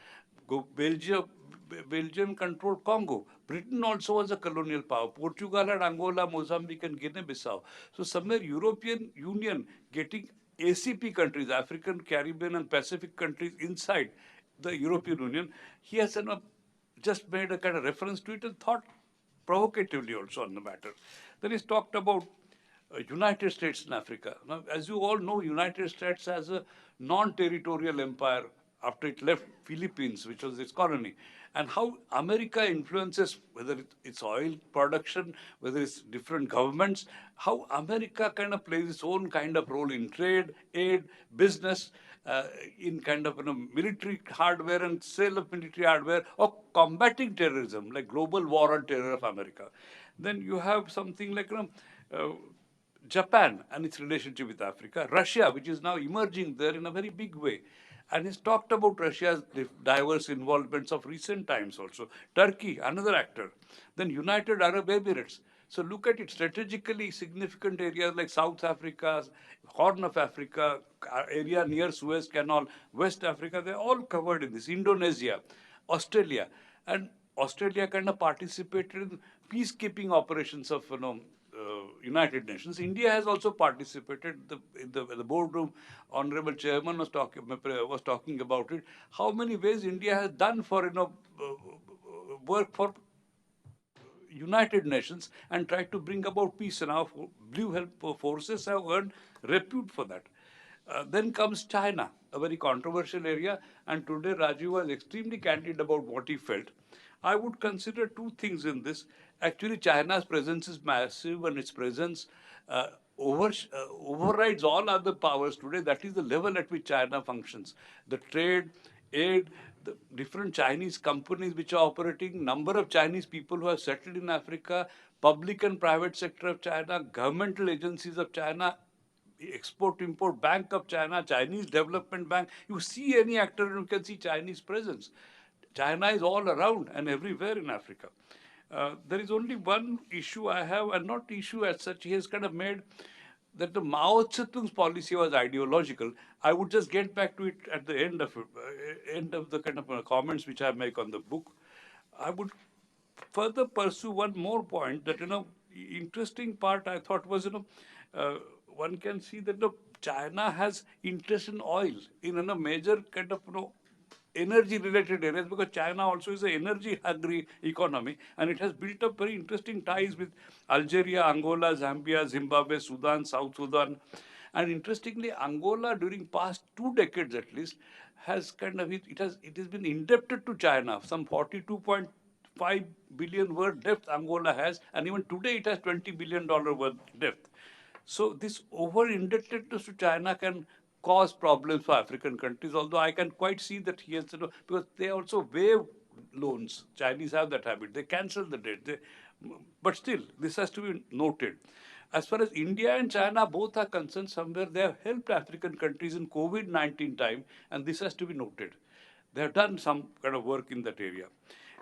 Belgium controlled Congo. Britain also was a colonial power. Portugal had Angola, Mozambique, and Guinea-Bissau. So somewhere European Union getting ACP countries, African, Caribbean, and Pacific countries inside the European Union, he has just made a kind of reference to it and thought provocatively also on the matter. Then he's talked about United States in Africa. Now, as you all know, United States has a non-territorial empire after it left Philippines, which was its colony, and how America influences whether it's oil production, whether it's different governments, how America kind of plays its own kind of role in trade, aid, business, in kind of military hardware and sale of military hardware, or combating terrorism, like global war on terror of America. Then you have something like Japan and its relationship with Africa, Russia, which is now emerging there in a very big way. And he's talked about Russia's diverse involvements of recent times also. Turkey, another actor. Then United Arab Emirates. So look at it, strategically significant areas like South Africa, Horn of Africa, area near Suez Canal, West Africa, they're all covered in this. Indonesia, Australia. And Australia kind of participated in peacekeeping operations of United Nations. India has also participated. In the boardroom, Honorable Chairman was talking about it. How many ways India has done for work for United Nations and tried to bring about peace, and our blue help forces have earned repute for that. Then comes China, a very controversial area, and today Rajiv was extremely candid about what he felt. I would consider two things in this. Actually, China's presence is massive, and its presence overrides all other powers today. That is the level at which China functions. The trade, aid, the different Chinese companies which are operating, number of Chinese people who have settled in Africa, public and private sector of China, governmental agencies of China, Export-Import Bank of China, Chinese Development Bank. You see any actor and you can see Chinese presence. China is all around and everywhere in Africa. There is only one issue I have, and not issue as such. He has kind of made that the Mao Zedong's policy was ideological. I would just get back to it at the end of the kind of comments which I make on the book. I would further pursue one more point that interesting part I thought was one can see that China has interest in oil in a major kind of energy-related areas, because China also is an energy-hungry economy, and it has built up very interesting ties with Algeria, Angola, Zambia, Zimbabwe, Sudan, South Sudan. And interestingly, Angola during past 2 decades at least has kind of it has been indebted to China, some 42.5 billion worth debt Angola has, and even today it has $20 billion worth debt. So this over indebtedness to China can cause problems for African countries. Although I can quite see that he has, because they also waive loans. Chinese have that habit; they cancel the debt. But still, this has to be noted. As far as India and China both are concerned, somewhere they have helped African countries in COVID-19 time, and this has to be noted. They have done some kind of work in that area.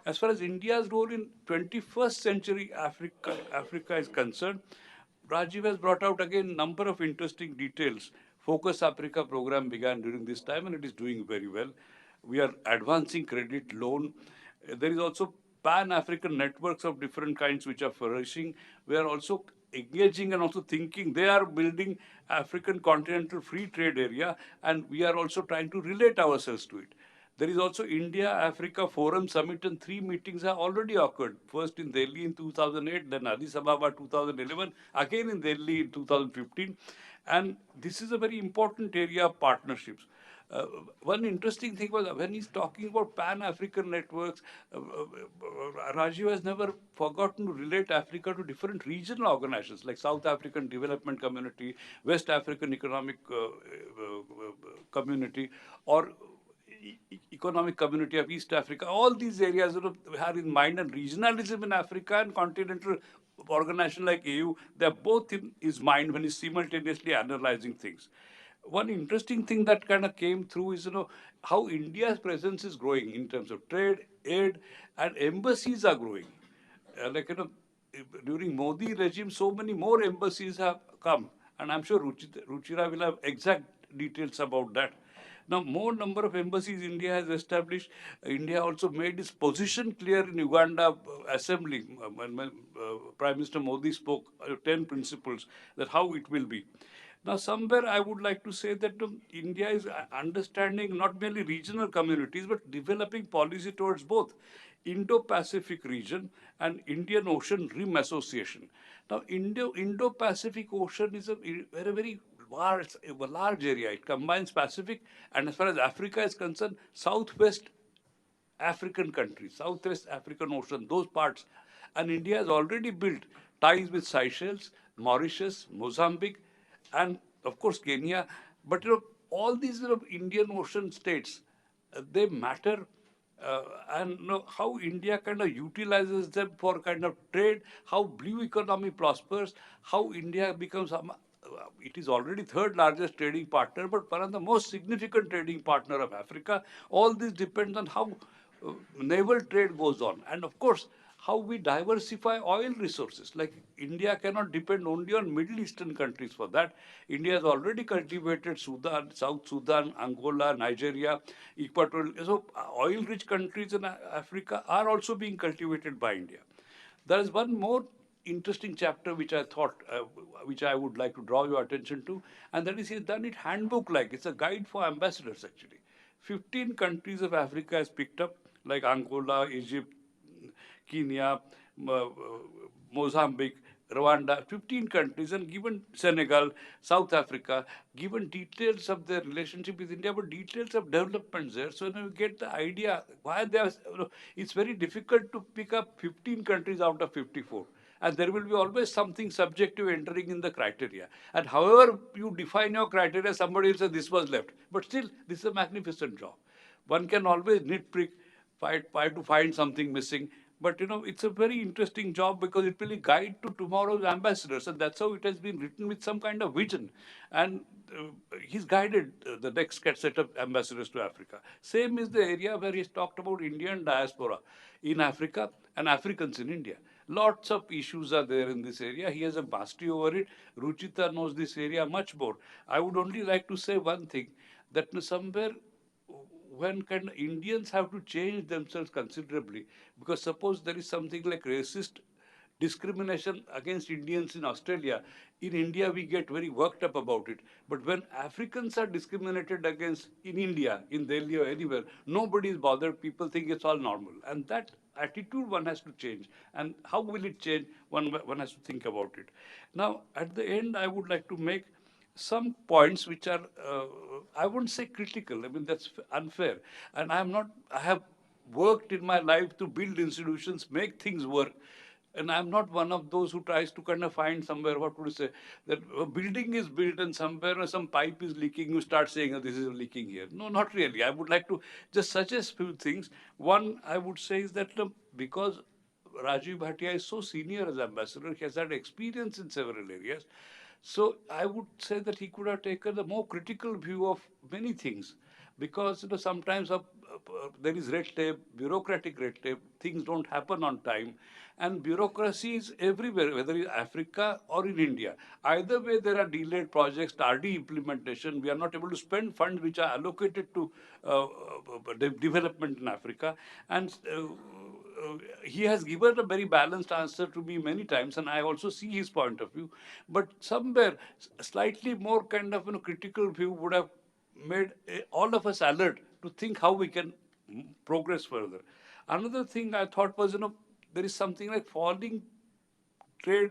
As far as India's role in 21st century Africa is concerned, Rajiv has brought out again number of interesting details. Focus Africa program began during this time and it is doing very well. We are advancing credit loan. There is also pan-African networks of different kinds which are flourishing. We are also engaging and also thinking. They are building African continental free trade area, and we are also trying to relate ourselves to it. There is also India-Africa Forum Summit, and 3 meetings have already occurred. First in Delhi in 2008, then Addis Ababa 2011, again in Delhi in 2015. And this is a very important area of partnerships. One interesting thing was when he's talking about pan-African networks, Rajiv has never forgotten to relate Africa to different regional organizations like South African Development Community, West African Economic Community, or Economic Community of East Africa. All these areas have in mind, and regionalism in Africa and continental organization like AU, they're both in his mind when he's simultaneously analyzing things. One interesting thing that kind of came through is, how India's presence is growing in terms of trade, aid, and embassies are growing. During Modi regime, so many more embassies have come, and I'm sure Ruchira will have exact details about that. Now, more number of embassies India has established. India also made its position clear in Uganda assembly when Prime Minister Modi spoke 10 principles that how it will be. Now, somewhere I would like to say that India is understanding not merely regional communities, but developing policy towards both Indo-Pacific region and Indian Ocean Rim Association. Now, Indo-Pacific Ocean is a very large area. It combines Pacific, and as far as Africa is concerned, Southwest African countries, Southwest African Ocean, those parts. And India has already built ties with Seychelles, Mauritius, Mozambique, and of course Kenya. But all these Indian Ocean states, they matter. And how India kind of utilizes them for kind of trade, how blue economy prospers, how India becomes it is already third largest trading partner, but one of the most significant trading partner of Africa. All this depends on how naval trade goes on. And of course, how we diversify oil resources. Like India cannot depend only on Middle Eastern countries for that. India has already cultivated Sudan, South Sudan, Angola, Nigeria, Equatorial. So oil-rich countries in Africa are also being cultivated by India. There is one more interesting chapter which I thought, which I would like to draw your attention to, and that is he's done it handbook-like. It's a guide for ambassadors actually. 15 countries of Africa has picked up, like Angola, Egypt, Kenya, Mozambique, Rwanda, 15 countries, and given Senegal, South Africa, given details of their relationship with India, but details of developments there. So you get the idea why they are, it's very difficult to pick up 15 countries out of 54. And there will be always something subjective entering in the criteria. And however you define your criteria, somebody will say this was left. But still, this is a magnificent job. One can always nitpick, try to find something missing. But it's a very interesting job because it will guide to tomorrow's ambassadors, and that's how it has been written with some kind of vision. And he's guided the next set of ambassadors to Africa. Same is the area where he's talked about Indian diaspora in Africa and Africans in India. Lots of issues are there in this area. He has a mastery over it. Ruchita knows this area much more. I would only like to say one thing, that somewhere when kind of Indians have to change themselves considerably, because suppose there is something like racist discrimination against Indians in Australia, in India we get very worked up about it. But when Africans are discriminated against in India, in Delhi or anywhere, nobody is bothered. People think it's all normal. And that attitude one has to change. And how will it change? One has to think about it. Now, at the end, I would like to make some points which are, I wouldn't say critical. I mean, that's unfair. And I have worked in my life to build institutions, make things work. And I'm not one of those who tries to kind of find somewhere, what would you say, that a building is built and somewhere some pipe is leaking, you start saying, oh, this is leaking here. No, not really. I would like to just suggest few things. One, I would say is that because Rajiv Bhatia is so senior as ambassador, he has had experience in several areas. So I would say that he could have taken a more critical view of many things, because sometimes there is red tape, bureaucratic red tape, things don't happen on time, and bureaucracy is everywhere, whether in Africa or in India. Either way, there are delayed projects, tardy implementation. We are not able to spend funds which are allocated to development in Africa, and he has given a very balanced answer to me many times, and I also see his point of view. But somewhere, slightly more kind of critical view would have made all of us alert to think how we can progress further. Another thing I thought was, there is something like falling trade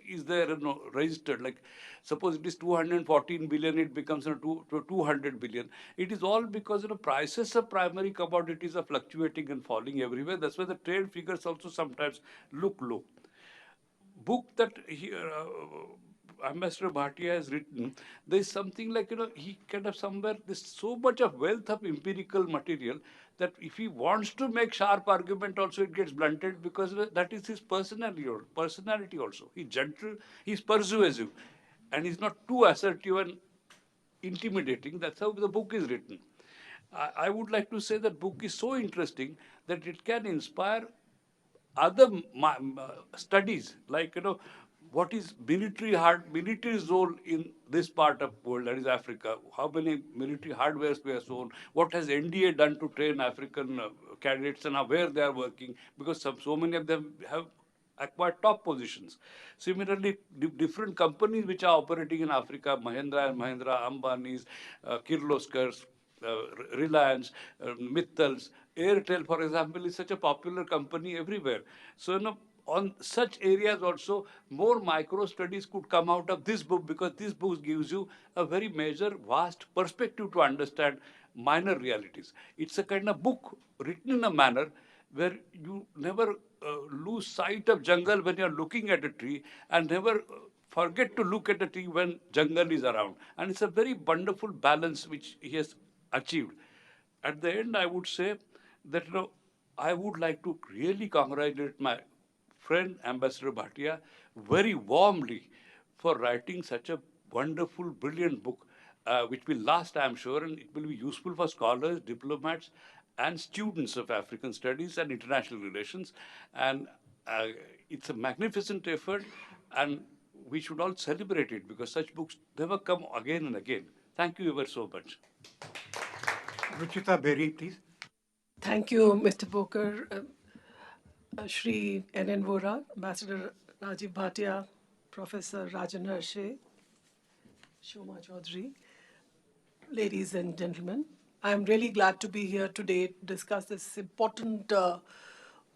is there, registered. Like, suppose it is 214 billion, it becomes 200 billion. It is all because prices of primary commodities are fluctuating and falling everywhere. That's why the trade figures also sometimes look low. Book that Ambassador Bhatia has written, there is something like, he kind of somewhere, there's so much of wealth of empirical material that if he wants to make sharp argument also, it gets blunted, because that is his personality also. He's gentle, he's persuasive, and he's not too assertive and intimidating. That's how the book is written. I would like to say that book is so interesting that it can inspire other studies, like what is military role in this part of world, that is Africa. How many military hardwares we have shown? What has NDA done to train African cadets, and where they are working? Because so many of them have acquired top positions. Similarly, different companies which are operating in Africa, Mahindra and Mahindra, Ambani's, Kirloskars, Reliance, Mittals, Airtel, for example, is such a popular company everywhere. So, on such areas also, more micro studies could come out of this book, because this book gives you a very major, vast perspective to understand minor realities. It's a kind of book written in a manner where you never lose sight of jungle when you're looking at a tree, and never forget to look at a tree when jungle is around. And it's a very wonderful balance which he has achieved. At the end, I would say that I would like to really congratulate my friend Ambassador Bhatia very warmly for writing such a wonderful, brilliant book, which will last, I'm sure, and it will be useful for scholars, diplomats, and students of African studies and international relations. And it's a magnificent effort, and we should all celebrate it, because such books never come again and again. Thank you ever so much. Ruchita, Beri, please. Thank you, Mr. Borker, Shri N.N. Vohra, Ambassador Rajiv Bhatia, Professor Rajen Harshe, Shoma Chaudhary, ladies and gentlemen. I'm really glad to be here today to discuss this important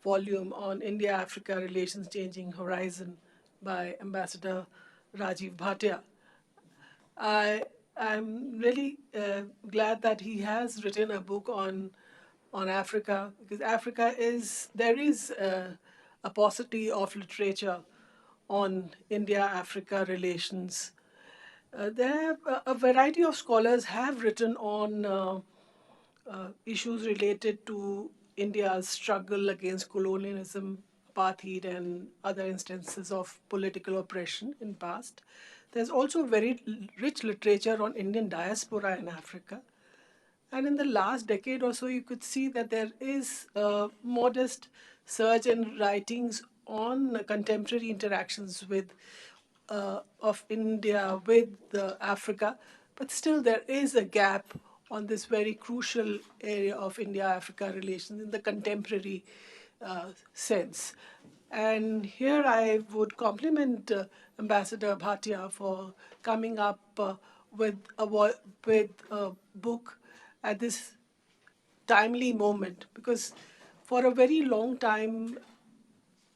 volume on India-Africa relations changing horizon by Ambassador Rajiv Bhatia. I'm really glad that he has written a book on Africa, because there is a paucity of literature on India-Africa relations. There are a variety of scholars have written on issues related to India's struggle against colonialism, apartheid, and other instances of political oppression in past. There's also very rich literature on Indian diaspora in Africa. And in the last decade or so, you could see that there is a modest surge in writings on contemporary interactions of India with Africa. But still, there is a gap on this very crucial area of India-Africa relations in the contemporary sense. And here I would compliment Ambassador Bhatia for coming up with a book at this timely moment, because for a very long time,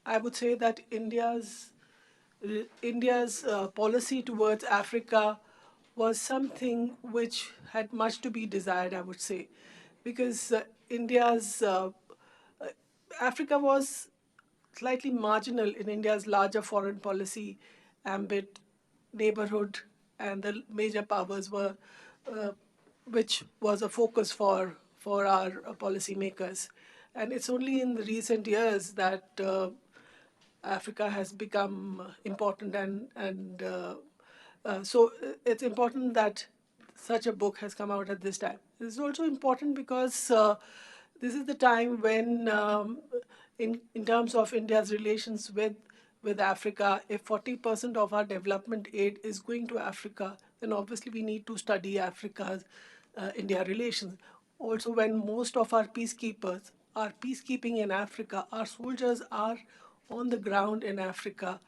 I would say that India's policy towards Africa was something which had much to be desired, I would say, because India's Africa was slightly marginal in India's larger foreign policy ambit, neighborhood, and the major powers were, uh, which was a focus for our policymakers. And it's only in the recent years that Africa has become important, and it's important that such a book has come out at this time. It's also important because this is the time when, in terms of India's relations with Africa, if 40% of our development aid is going to Africa, then obviously we need to study Africa's India relations. Also, when most of our peacekeepers are peacekeeping in Africa, our soldiers are on the ground in Africa,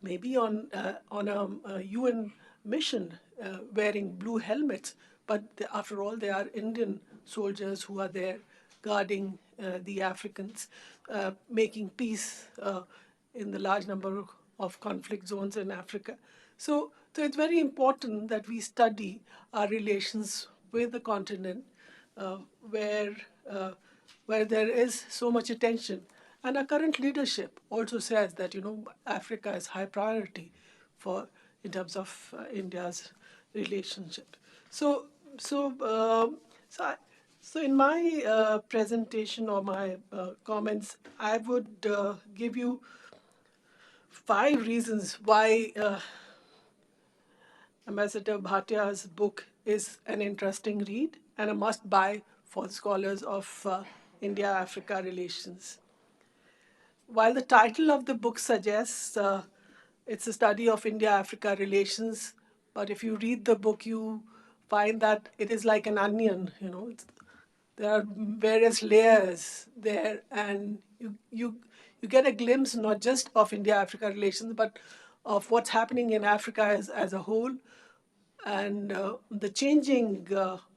maybe on a UN mission, wearing blue helmets, but after all, they are Indian soldiers who are there guarding the Africans, making peace in the large number of conflict zones in Africa. So it's very important that we study our relations with the continent, uh, where uh, where there is so much attention. And our current leadership also says that Africa is high priority for in terms of India's relationship. So so so I, so in my presentation or my comments, I would give you 5 reasons why Ambassador Bhatia's book is an interesting read and a must buy for scholars of India Africa relations. While the title of the book suggests it's a study of India Africa relations, but if you read the book, you find that it is like an onion. There are various layers there, and you get a glimpse not just of India Africa relations, but of what's happening in Africa as a whole, and the changing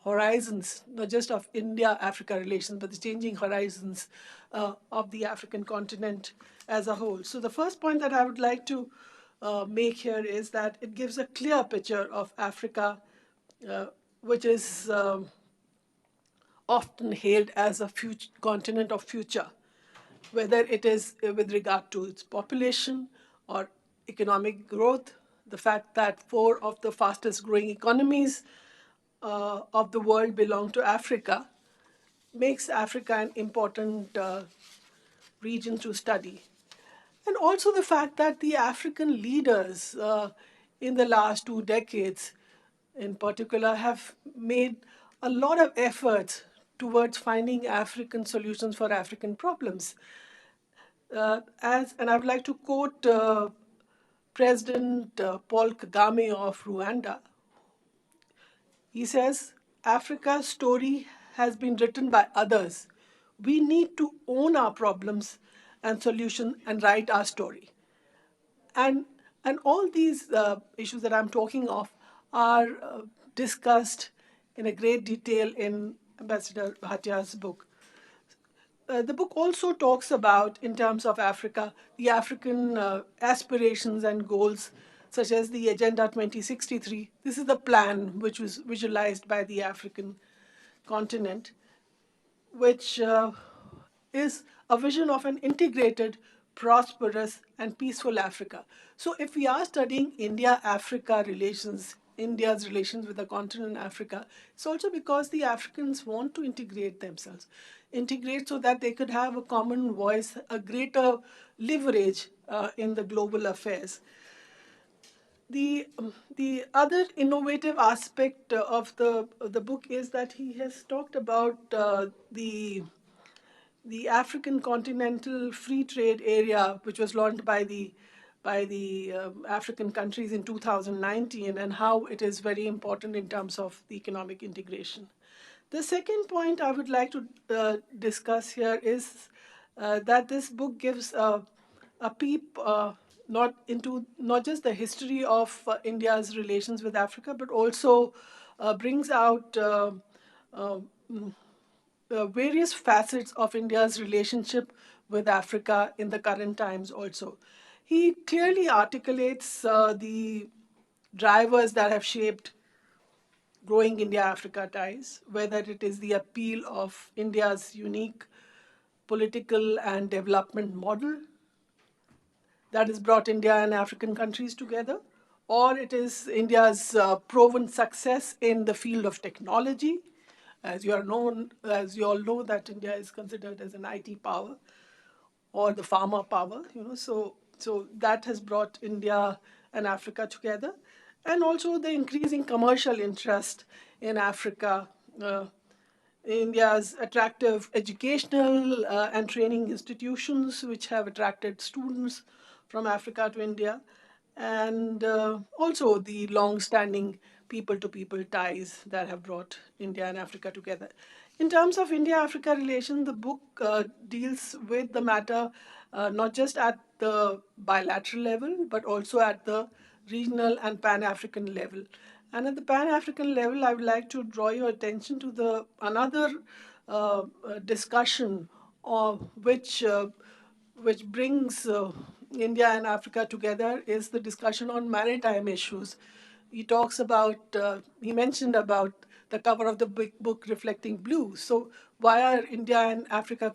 horizons, not just of India-Africa relations, but the changing horizons of the African continent as a whole. So the first point that I would like to make here is that it gives a clear picture of Africa, which is often hailed as a continent of future, whether it is with regard to its population or economic growth, the fact that 4 of the fastest growing economies of the world belong to Africa makes Africa an important region to study. And also the fact that the African leaders in the last 2 decades, in particular, have made a lot of efforts towards finding African solutions for African problems. And I would like to quote President Paul Kagame of Rwanda. He says, Africa's story has been written by others. We need to own our problems and solutions and write our story. And, and all these issues that I'm talking of are discussed in a great detail in Ambassador Bhatia's book. The book also talks about, in terms of Africa, the African aspirations and goals, such as the Agenda 2063. This is the plan which was visualized by the African continent, which is a vision of an integrated, prosperous, and peaceful Africa. So if we are studying India-Africa relations, India's relations with the continent Africa, it's also because the Africans want to integrate themselves. Integrate so that they could have a common voice, a greater leverage in the global affairs. The other innovative aspect of the book is that he has talked about the African Continental Free Trade Area, which was launched by the African countries in 2019, and how it is very important in terms of the economic integration. The second point I would like to discuss here is that this book gives a peep not just the history of India's relations with Africa, but also brings out various facets of India's relationship with Africa in the current times also. He clearly articulates the drivers that have shaped growing India-Africa ties, whether it is the appeal of India's unique political and development model that has brought India and African countries together, or it is India's proven success in the field of technology. As you all know, that India is considered as an IT power or the pharma power. So that has brought India and Africa together, and also the increasing commercial interest in Africa. India's attractive educational and training institutions, which have attracted students from Africa to India, and also the long-standing people-to-people ties that have brought India and Africa together. In terms of India-Africa relations, the book deals with the matter not just at the bilateral level, but also at the regional and Pan-African level. And at the Pan-African level, I would like to draw your attention to another discussion of which brings India and Africa together is the discussion on maritime issues. He mentioned about the cover of the big book reflecting blue. So why are India and Africa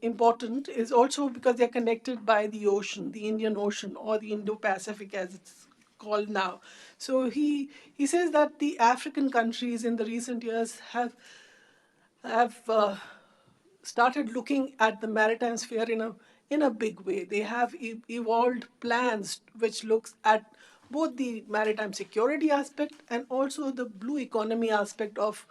important is also because they're connected by the ocean, the Indian Ocean, or the Indo-Pacific as it's called now. So he says that the African countries in the recent years have started looking at the maritime sphere in a big way. They have evolved plans which looks at both the maritime security aspect and also the blue economy aspect of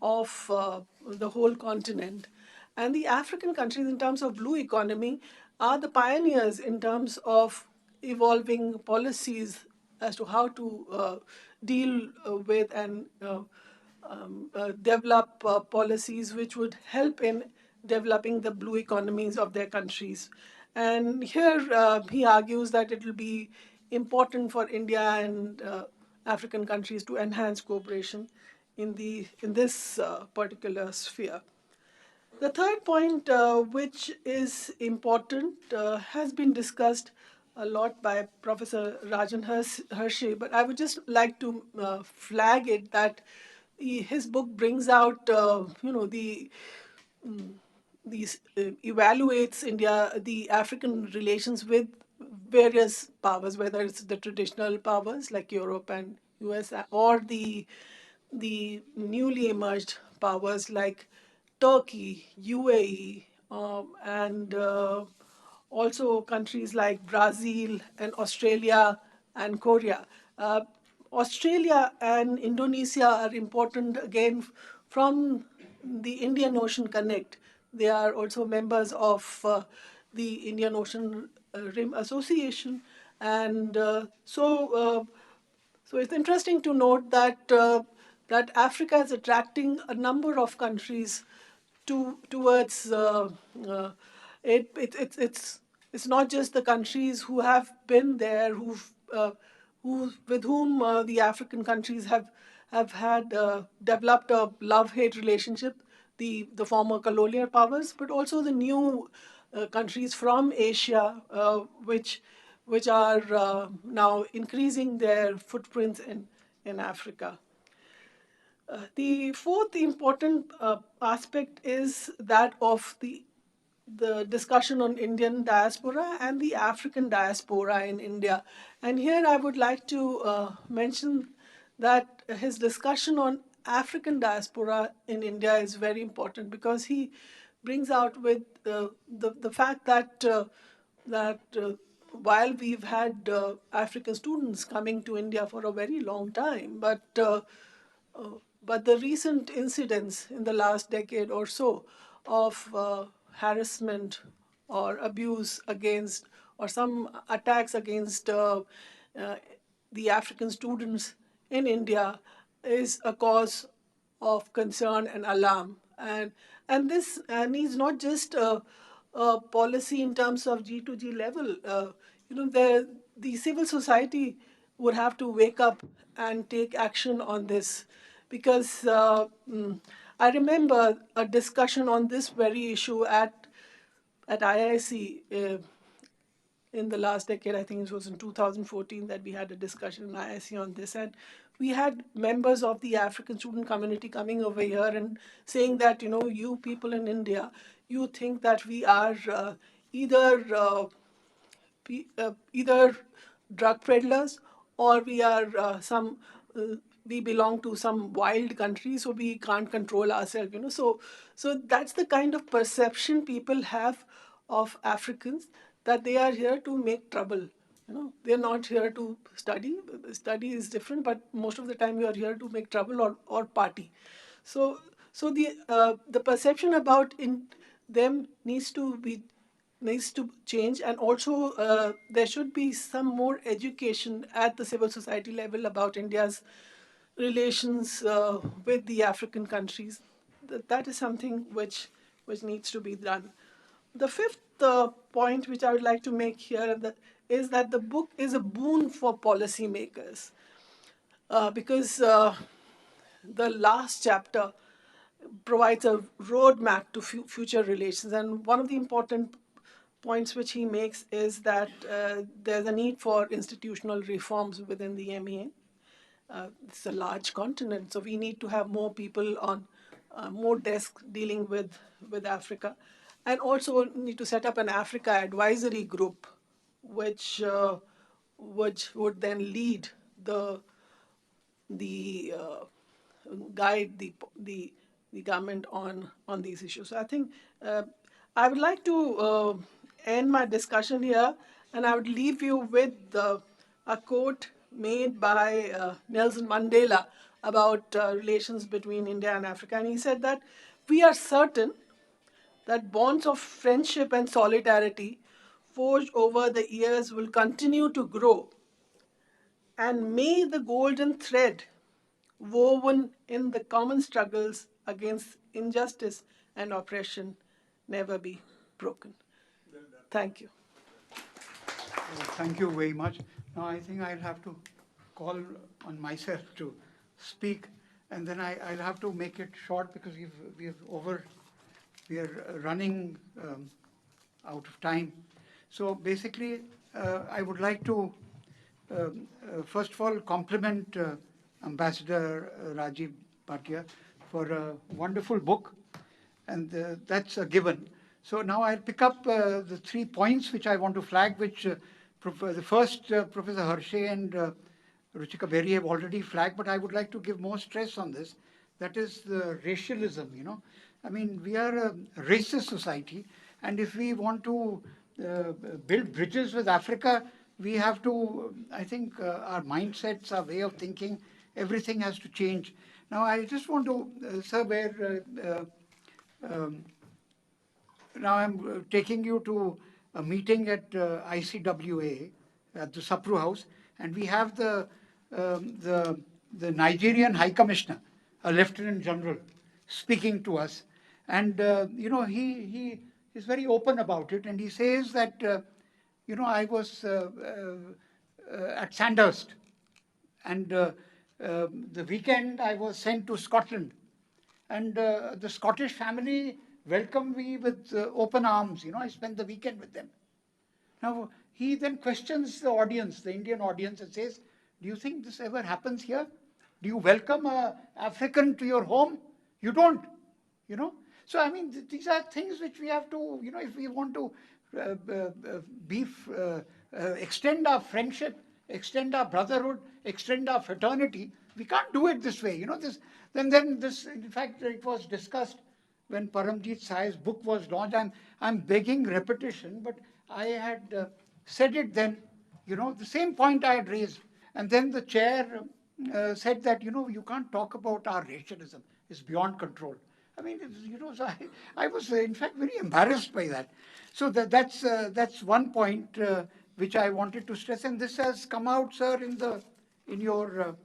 the whole continent. And the African countries, in terms of blue economy, are the pioneers in terms of evolving policies as to how to deal with and develop policies which would help in developing the blue economies of their countries. And here he argues that it will be important for India and African countries to enhance cooperation in this particular sphere. The third point, which is important, has been discussed a lot by Professor Rajen Harshe, but I would just like to flag it that his book brings out, these evaluates the African relations with various powers, whether it's the traditional powers like Europe and US, or the newly emerged powers like Turkey, UAE, and also countries like Brazil and Australia and Korea. Australia and Indonesia are important again from the Indian Ocean Connect. They are also members of the Indian Ocean Rim Association. And so it's interesting to note that Africa is attracting a number of countries towards it's not just the countries who have been there with whom the African countries have had developed a love-hate relationship, the former colonial powers, but also the new countries from Asia, which are now increasing their footprints in Africa. The fourth important aspect is that of the discussion on Indian diaspora and the African diaspora in India. And here I would like to mention that his discussion on African diaspora in India is very important because he brings out with the fact that while we've had African students coming to India for a very long time, but the recent incidents in the last decade or so of harassment or abuse against, or some attacks against the African students in India is a cause of concern and alarm. And this needs not just policy in terms of G2G level. The civil society would have to wake up and take action on this, because I remember a discussion on this very issue at IIC in the last decade. I think it was in 2014 that we had a discussion in IIC on this, and we had members of the African student community coming over here and saying that, you people in India, you think that we are either either drug peddlers, or we are we belong to some wild country, so we can't control ourselves. So that's the kind of perception people have of Africans, that they are here to make trouble. They're not here to study. Study is different, but most of the time you are here to make trouble, or party. So the perception about in them needs to change, and also there should be some more education at the civil society level about India's relations with the African countries. That is something which needs to be done. The fifth point which I would like to make here is that the book is a boon for policymakers, because the last chapter provides a roadmap to future relations. And one of the important points which he makes is that there's a need for institutional reforms within the MEA. It's a large continent, so we need to have more people on more desks dealing with Africa, and also need to set up an Africa advisory group, which would then lead the guide the government on these issues. So I think I would like to end my discussion here, and I would leave you with a quote made by Nelson Mandela about relations between India and Africa. And he said that we are certain that bonds of friendship and solidarity forged over the years will continue to grow, and may the golden thread woven in the common struggles against injustice and oppression never be broken. Thank you. Thank you very much. Now I think I'll have to call on myself to speak, and then I'll have to make it short because we are running out of time. So basically, I would like to first of all compliment Ambassador Rajiv Bhatia for a wonderful book, and that's a given. So now I'll pick up the 3 points which I want to flag, which the first Professor Harshe and Ruchita Beri have already flagged, but I would like to give more stress on this. That is the racialism, I mean, we are a racist society, and if we want to build bridges with Africa, we have to, I think, our mindsets, our way of thinking, everything has to change. Now, I just want to, sir, where now I'm taking you to a meeting at ICWA at the Sapru House, and we have the Nigerian High Commissioner, a Lieutenant General, speaking to us, and he is very open about it, and he says that I was at Sandhurst, and the weekend I was sent to Scotland, and the Scottish family welcomed me with open arms. I spent the weekend with them. Now, he then questions the audience, the Indian audience, and says, do you think this ever happens here? Do you welcome an African to your home? You don't, So, I mean, these are things which we have to, if we want to extend our friendship, extend our brotherhood, extend our fraternity, we can't do it this way. Then this, in fact, it was discussed when Paramjit Sai's book was launched. I'm begging repetition, but I had said it then, the same point I had raised. And then the chair said that, you can't talk about our racialism. It's beyond control. I mean, so I was, in fact, very embarrassed by that. So that's one point which I wanted to stress. And this has come out, sir, in your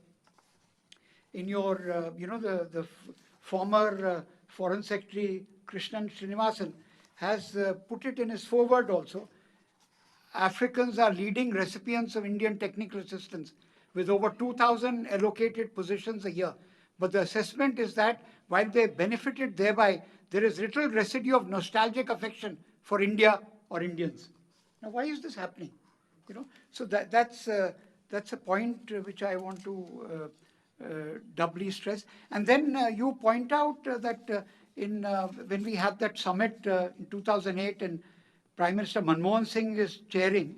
the former Foreign Secretary Krishnan Srinivasan has put it in his foreword also. Africans are leading recipients of Indian technical assistance with over 2,000 allocated positions a year. But the assessment is that while they benefited thereby, there is little residue of nostalgic affection for India or Indians. Now, why is this happening? So that's a point which I want to doubly stress. And then you point out that when we had that summit in 2008 and Prime Minister Manmohan Singh is chairing,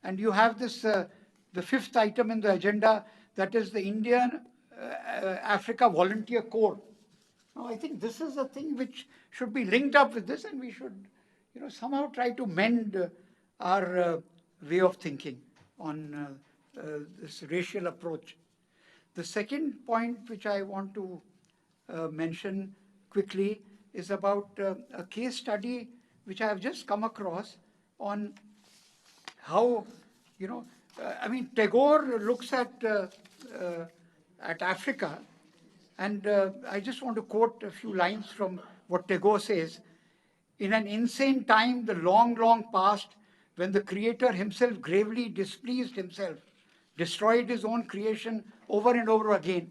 and you have this, the fifth item in the agenda, that is the Indian Africa Volunteer Corps. Now, I think this is a thing which should be linked up with this, and we should, somehow try to mend our way of thinking on this racial approach. The second point which I want to mention quickly is about a case study which I have just come across on how, Tagore looks at Africa, and I just want to quote a few lines from what Tagore says. In an insane time, the long, long past, when the Creator himself gravely displeased himself, destroyed his own creation over and over again,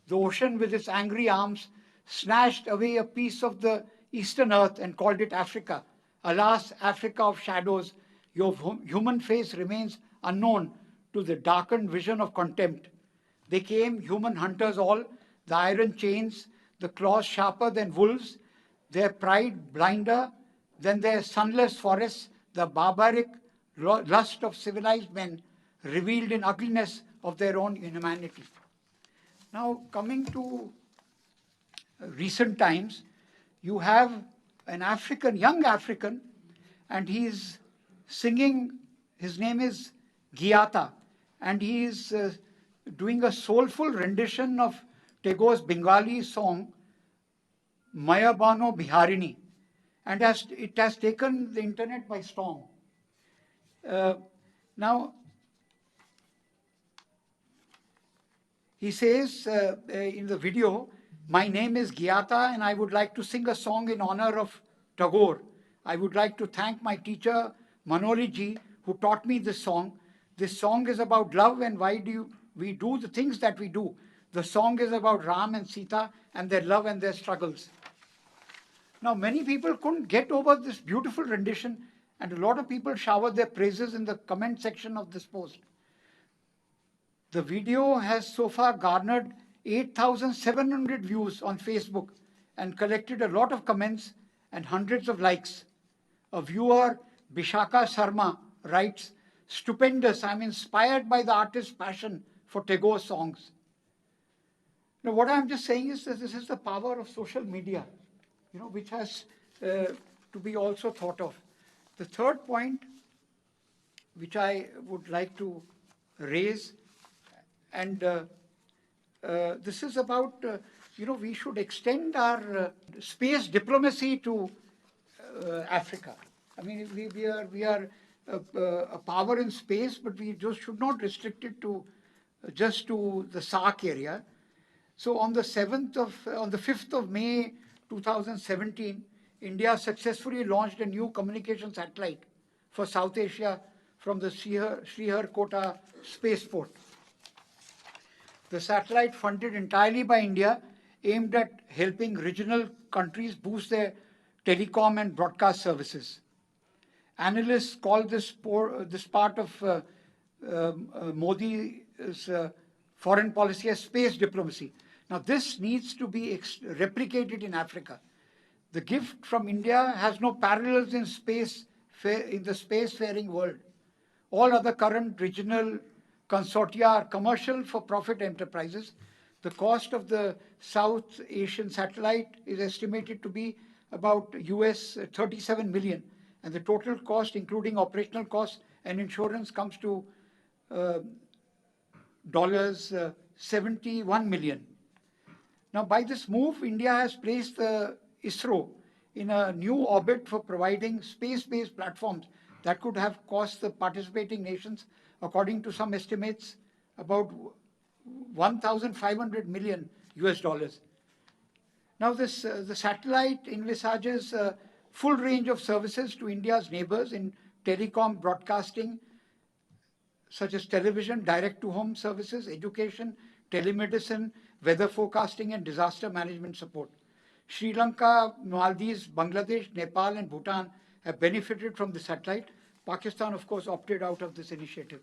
the ocean with its angry arms snatched away a piece of the eastern earth and called it Africa. Alas, Africa of shadows, your human face remains unknown to the darkened vision of contempt. They came, human hunters all, the iron chains, the claws sharper than wolves, their pride blinder than their sunless forests, the barbaric lust of civilized men, revealed in ugliness of their own inhumanity. Now, coming to recent times, you have an African, young African, and he's singing, his name is Giata, and he is doing a soulful rendition of Tagore's Bengali song, Mayabano Biharini, and it has taken the internet by storm. Now, he says in the video, my name is Giata and I would like to sing a song in honor of Tagore. I would like to thank my teacher Manoli ji who taught me this song. This song is about love and why we do the things that we do. The song is about Ram and Sita and their love and their struggles. Now, many people couldn't get over this beautiful rendition, and a lot of people showered their praises in the comment section of this post. The video has so far garnered 8,700 views on Facebook and collected a lot of comments and hundreds of likes. A viewer, Bishaka Sarma, writes, stupendous, I'm inspired by the artist's passion for Tagore's songs. Now, what I'm just saying is that this is the power of social media, which has to be also thought of. The third point, which I would like to raise, and this is about, we should extend our space diplomacy to Africa. I mean, we are a power in space, but we just should not restrict it to just to the SAARC area. So on the 5th of May 2017, India successfully launched a new communication satellite for South Asia from the Sriharikota spaceport. The satellite, funded entirely by India, aimed at helping regional countries boost their telecom and broadcast services. Analysts call this part of Modi's foreign policy as space diplomacy. Now, this needs to be replicated in Africa. The gift from India has no parallels in the spacefaring world. All other current regional consortia are commercial for profit enterprises. The cost of the South Asian satellite is estimated to be about US 37 million, and the total cost, including operational costs and insurance, comes to dollars 71 million. Now, by this move, India has placed the ISRO in a new orbit for providing space-based platforms that could have cost the participating nations, according to some estimates, about 1,500 million US dollars. Now, the satellite envisages full range of services to India's neighbors in telecom, broadcasting, such as television, direct-to-home services, education, telemedicine, weather forecasting, and disaster management support. Sri Lanka, Maldives, Bangladesh, Nepal, and Bhutan have benefited from the satellite. Pakistan, of course, opted out of this initiative.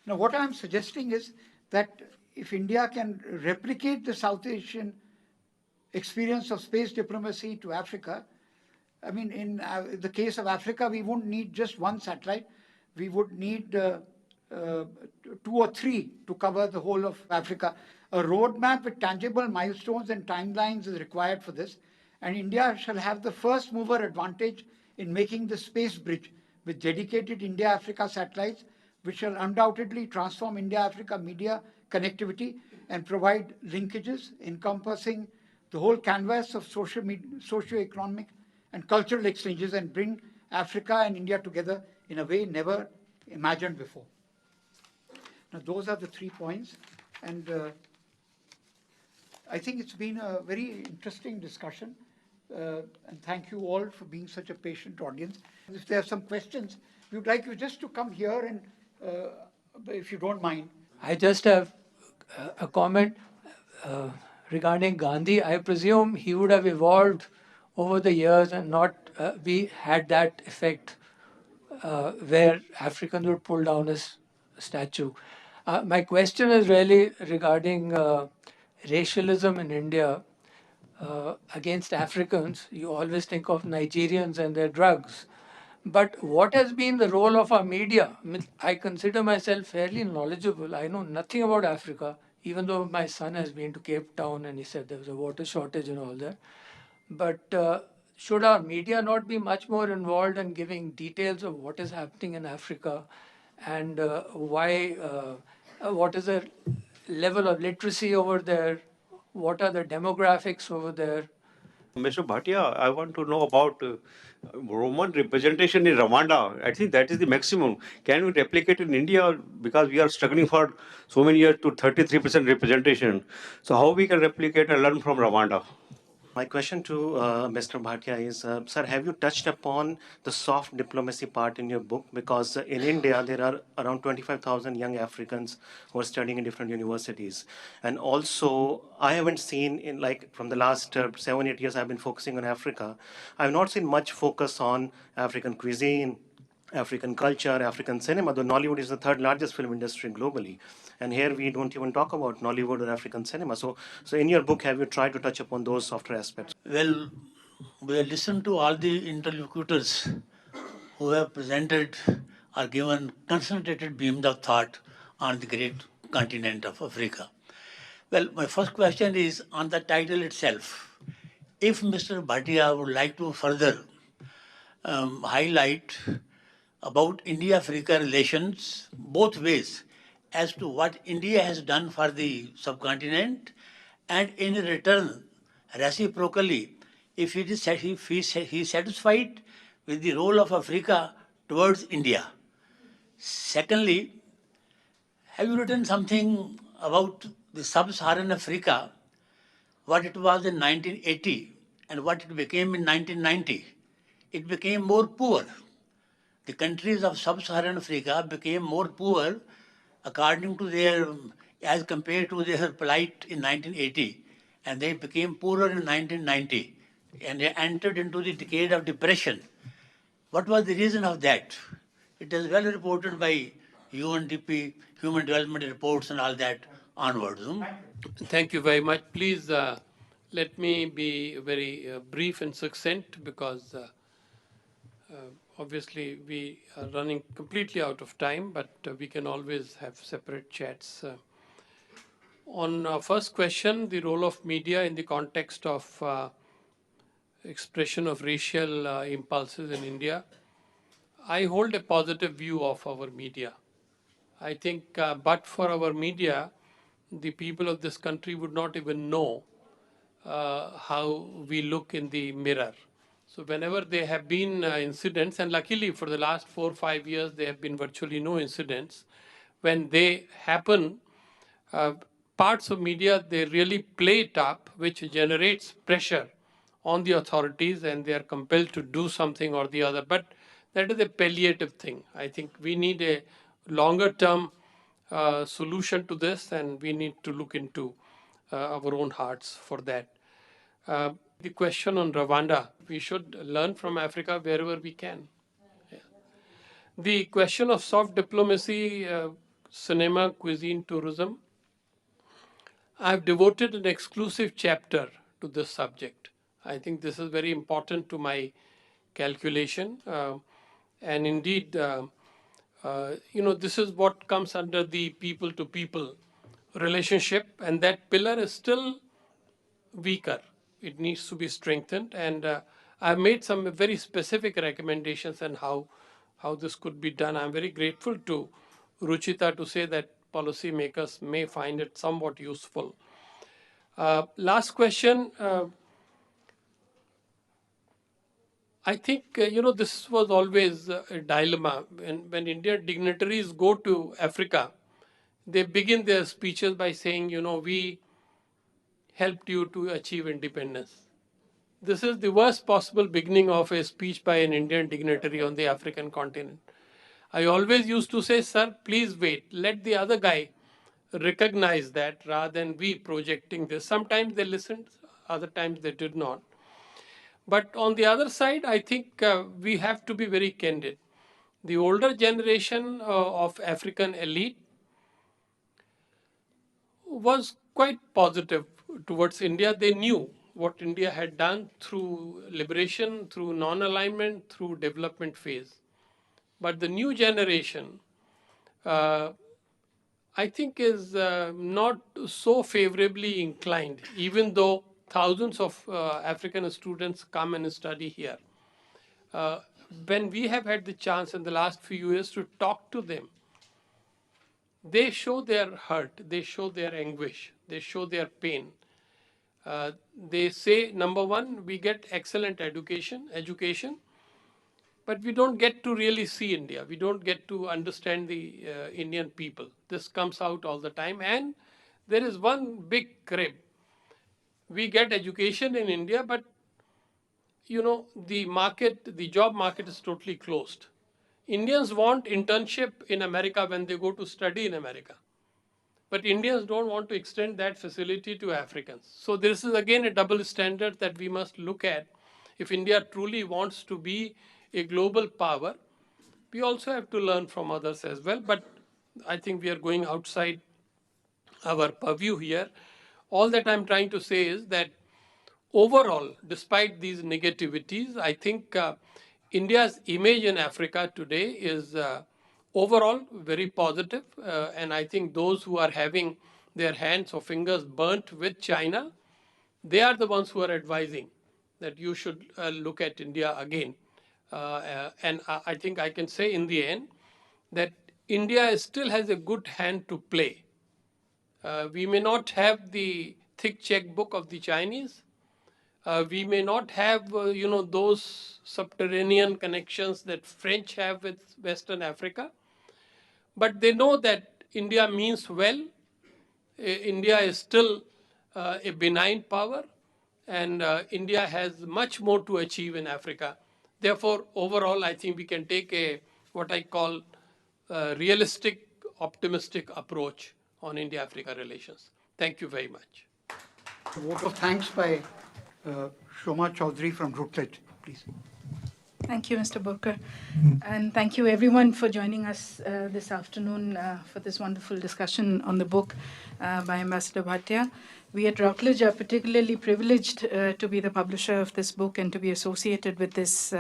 Now, what I'm suggesting is that if India can replicate the South Asian experience of space diplomacy to Africa, I mean, in the case of Africa, we wouldn't need just one satellite. We would need 2 or 3 to cover the whole of Africa. A roadmap with tangible milestones and timelines is required for this, and India shall have the first mover advantage in making the space bridge with dedicated India-Africa satellites, which shall undoubtedly transform India-Africa media connectivity and provide linkages encompassing the whole canvas of socio-economic and cultural exchanges and bring Africa and India together in a way never imagined before. Now, those are the 3 points, and I think it's been a very interesting discussion, and thank you all for being such a patient audience. If there are some questions, we would like you just to come here and, if you don't mind. I just have a comment regarding Gandhi. I presume he would have evolved over the years and not be had that effect where Africans would pull down his statue. My question is really regarding racialism in India against Africans. You always think of Nigerians and their drugs. But what has been the role of our media? I mean, I consider myself fairly knowledgeable. I know nothing about Africa, even though my son has been to Cape Town and he said there was a water shortage and all that. But should our media not be much more involved in giving details of what is happening in Africa and what is the level of literacy over there? What are the demographics over there? Mr. Bhatia, I want to know about Roman representation in Rwanda. I think that is the maximum. Can we replicate in India? Because we are struggling for so many years to 33% representation. So how we can replicate and learn from Rwanda? My question to Mr. Bhatia is, sir, have you touched upon the soft diplomacy part in your book? Because in India, there are around 25,000 young Africans who are studying in different universities. And also, I haven't seen, in like from the last 7, 8 years I've been focusing on Africa, I've not seen much focus on African cuisine, African culture, African cinema, though Nollywood is the 3rd largest film industry globally. And here we don't even talk about Nollywood or African cinema. So in your book, have you tried to touch upon those softer aspects? Well, we have listened to all the interlocutors who have presented or given concentrated beams of thought on the great continent of Africa. Well, my first question is on the title itself. If Mr. Bhatia would like to further highlight about India-Africa relations both ways as to what India has done for the subcontinent, and in return, reciprocally, if he is satisfied with the role of Africa towards India. Secondly, have you written something about the sub-Saharan Africa, what it was in 1980 and what it became in 1990? It became more poor. The countries of sub-Saharan Africa became more poor according to their, as compared to their plight in 1980, and they became poorer in 1990, and they entered into the decade of depression. What was the reason of that? It is well reported by UNDP, Human Development Reports and all that onwards. Thank you very much. Please let me be very brief and succinct because obviously we are running completely out of time, but we can always have separate chats. On first question, the role of media in the context of expression of racial impulses in India, I hold a positive view of our media. I think but for our media, the people of this country would not even know how we look in the mirror. So whenever there have been incidents, and luckily for the last 4 or 5 years, there have been virtually no incidents. When they happen, parts of media, they really play it up, which generates pressure on the authorities and they are compelled to do something or the other. But that is a palliative thing. I think we need a longer term solution to this, and we need to look into our own hearts for that. The question on Rwanda, we should learn from Africa wherever we can. The question of soft diplomacy, cinema, cuisine, tourism, I've devoted an exclusive chapter to this subject. I think this is very important to my calculation. And indeed, this is what comes under the people to people relationship, and that pillar is still weaker. It needs to be strengthened. And I've made some very specific recommendations on how this could be done. I'm very grateful to Ruchita to say that policymakers may find it somewhat useful. Last question. I think, this was always a dilemma. When Indian dignitaries go to Africa, they begin their speeches by saying, we helped you to achieve independence. This is the worst possible beginning of a speech by an Indian dignitary on the African continent. I always used to say, sir, please wait. Let the other guy recognize that rather than we projecting this. Sometimes they listened, other times they did not. But on the other side, I think we have to be very candid. The older generation of African elite was quite positive towards India. They knew what India had done through liberation, through non-alignment, through development phase. But the new generation, I think, is not so favorably inclined, even though thousands of African students come and study here. When we have had the chance in the last few years to talk to them, they show their hurt, they show their anguish, they show their pain. They say, number one, we get excellent education, but we don't get to really see India. We don't get to understand the Indian people. This comes out all the time. And there is one big crib. We get education in India, but the job market is totally closed. Indians want internship in America when they go to study in America. But Indians don't want to extend that facility to Africans. So this is again a double standard that we must look at. If India truly wants to be a global power, we also have to learn from others as well. But I think we are going outside our purview here. All that I'm trying to say is that overall, despite these negativities, I think India's image in Africa today is overall very positive. And I think those who are having their hands or fingers burnt with China, they are the ones who are advising that you should look at India again. And I think I can say in the end that India still has a good hand to play. We may not have the thick checkbook of the Chinese. We may not have, those subterranean connections that French have with Western Africa. But they know that India means well. India is still a benign power, and India has much more to achieve in Africa. Therefore, overall, I think we can take what I call realistic, optimistic approach on India-Africa relations. Thank you very much. A vote of thanks by Shoma Chaudhary from Rootlet, please. Thank you, Mr. Borker. And thank you, everyone, for joining us this afternoon for this wonderful discussion on the book by Ambassador Bhatia. We at Routledge are particularly privileged to be the publisher of this book and to be associated with this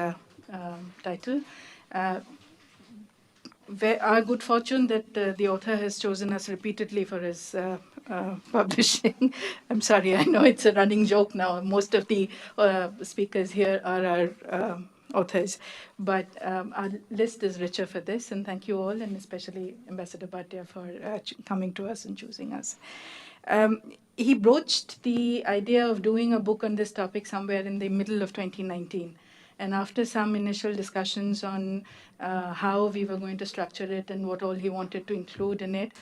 title. Our good fortune that the author has chosen us repeatedly for his publishing. I'm sorry, I know it's a running joke now. Most of the speakers here are our authors, but our list is richer for this, and thank you all, and especially Ambassador Bhatia for coming to us and choosing us. He broached the idea of doing a book on this topic somewhere in the middle of 2019. And after some initial discussions on how we were going to structure it and what all he wanted to include in it,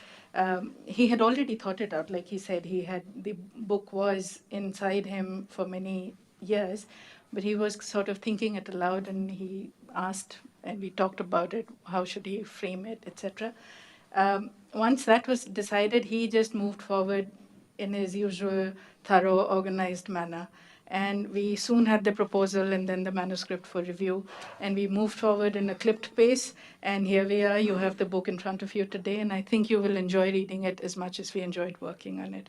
he had already thought it out. Like he said, the book was inside him for many years, but he was sort of thinking it aloud, and he asked, and we talked about it, how should he frame it, etc. Once that was decided, he just moved forward in his usual thorough, organized manner. And we soon had the proposal and then the manuscript for review. And we moved forward in a clipped pace. And here we are. You have the book in front of you today. And I think you will enjoy reading it as much as we enjoyed working on it.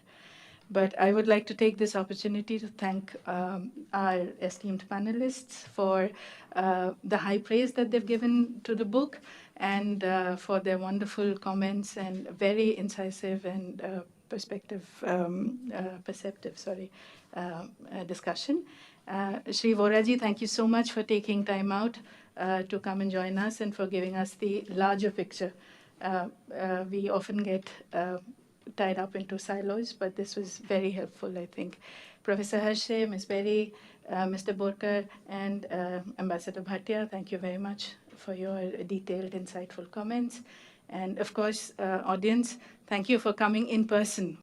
But I would like to take this opportunity to thank our esteemed panelists for the high praise that they've given to the book, and for their wonderful comments and very incisive and perceptive discussion. Shri Vohra, thank you so much for taking time out to come and join us and for giving us the larger picture. We often get tied up into silos, but this was very helpful, I think. Professor Harshe, Ms. Beri, Mr. Borker, and Ambassador Bhatia, thank you very much for your detailed, insightful comments. And of course, audience, thank you for coming in person.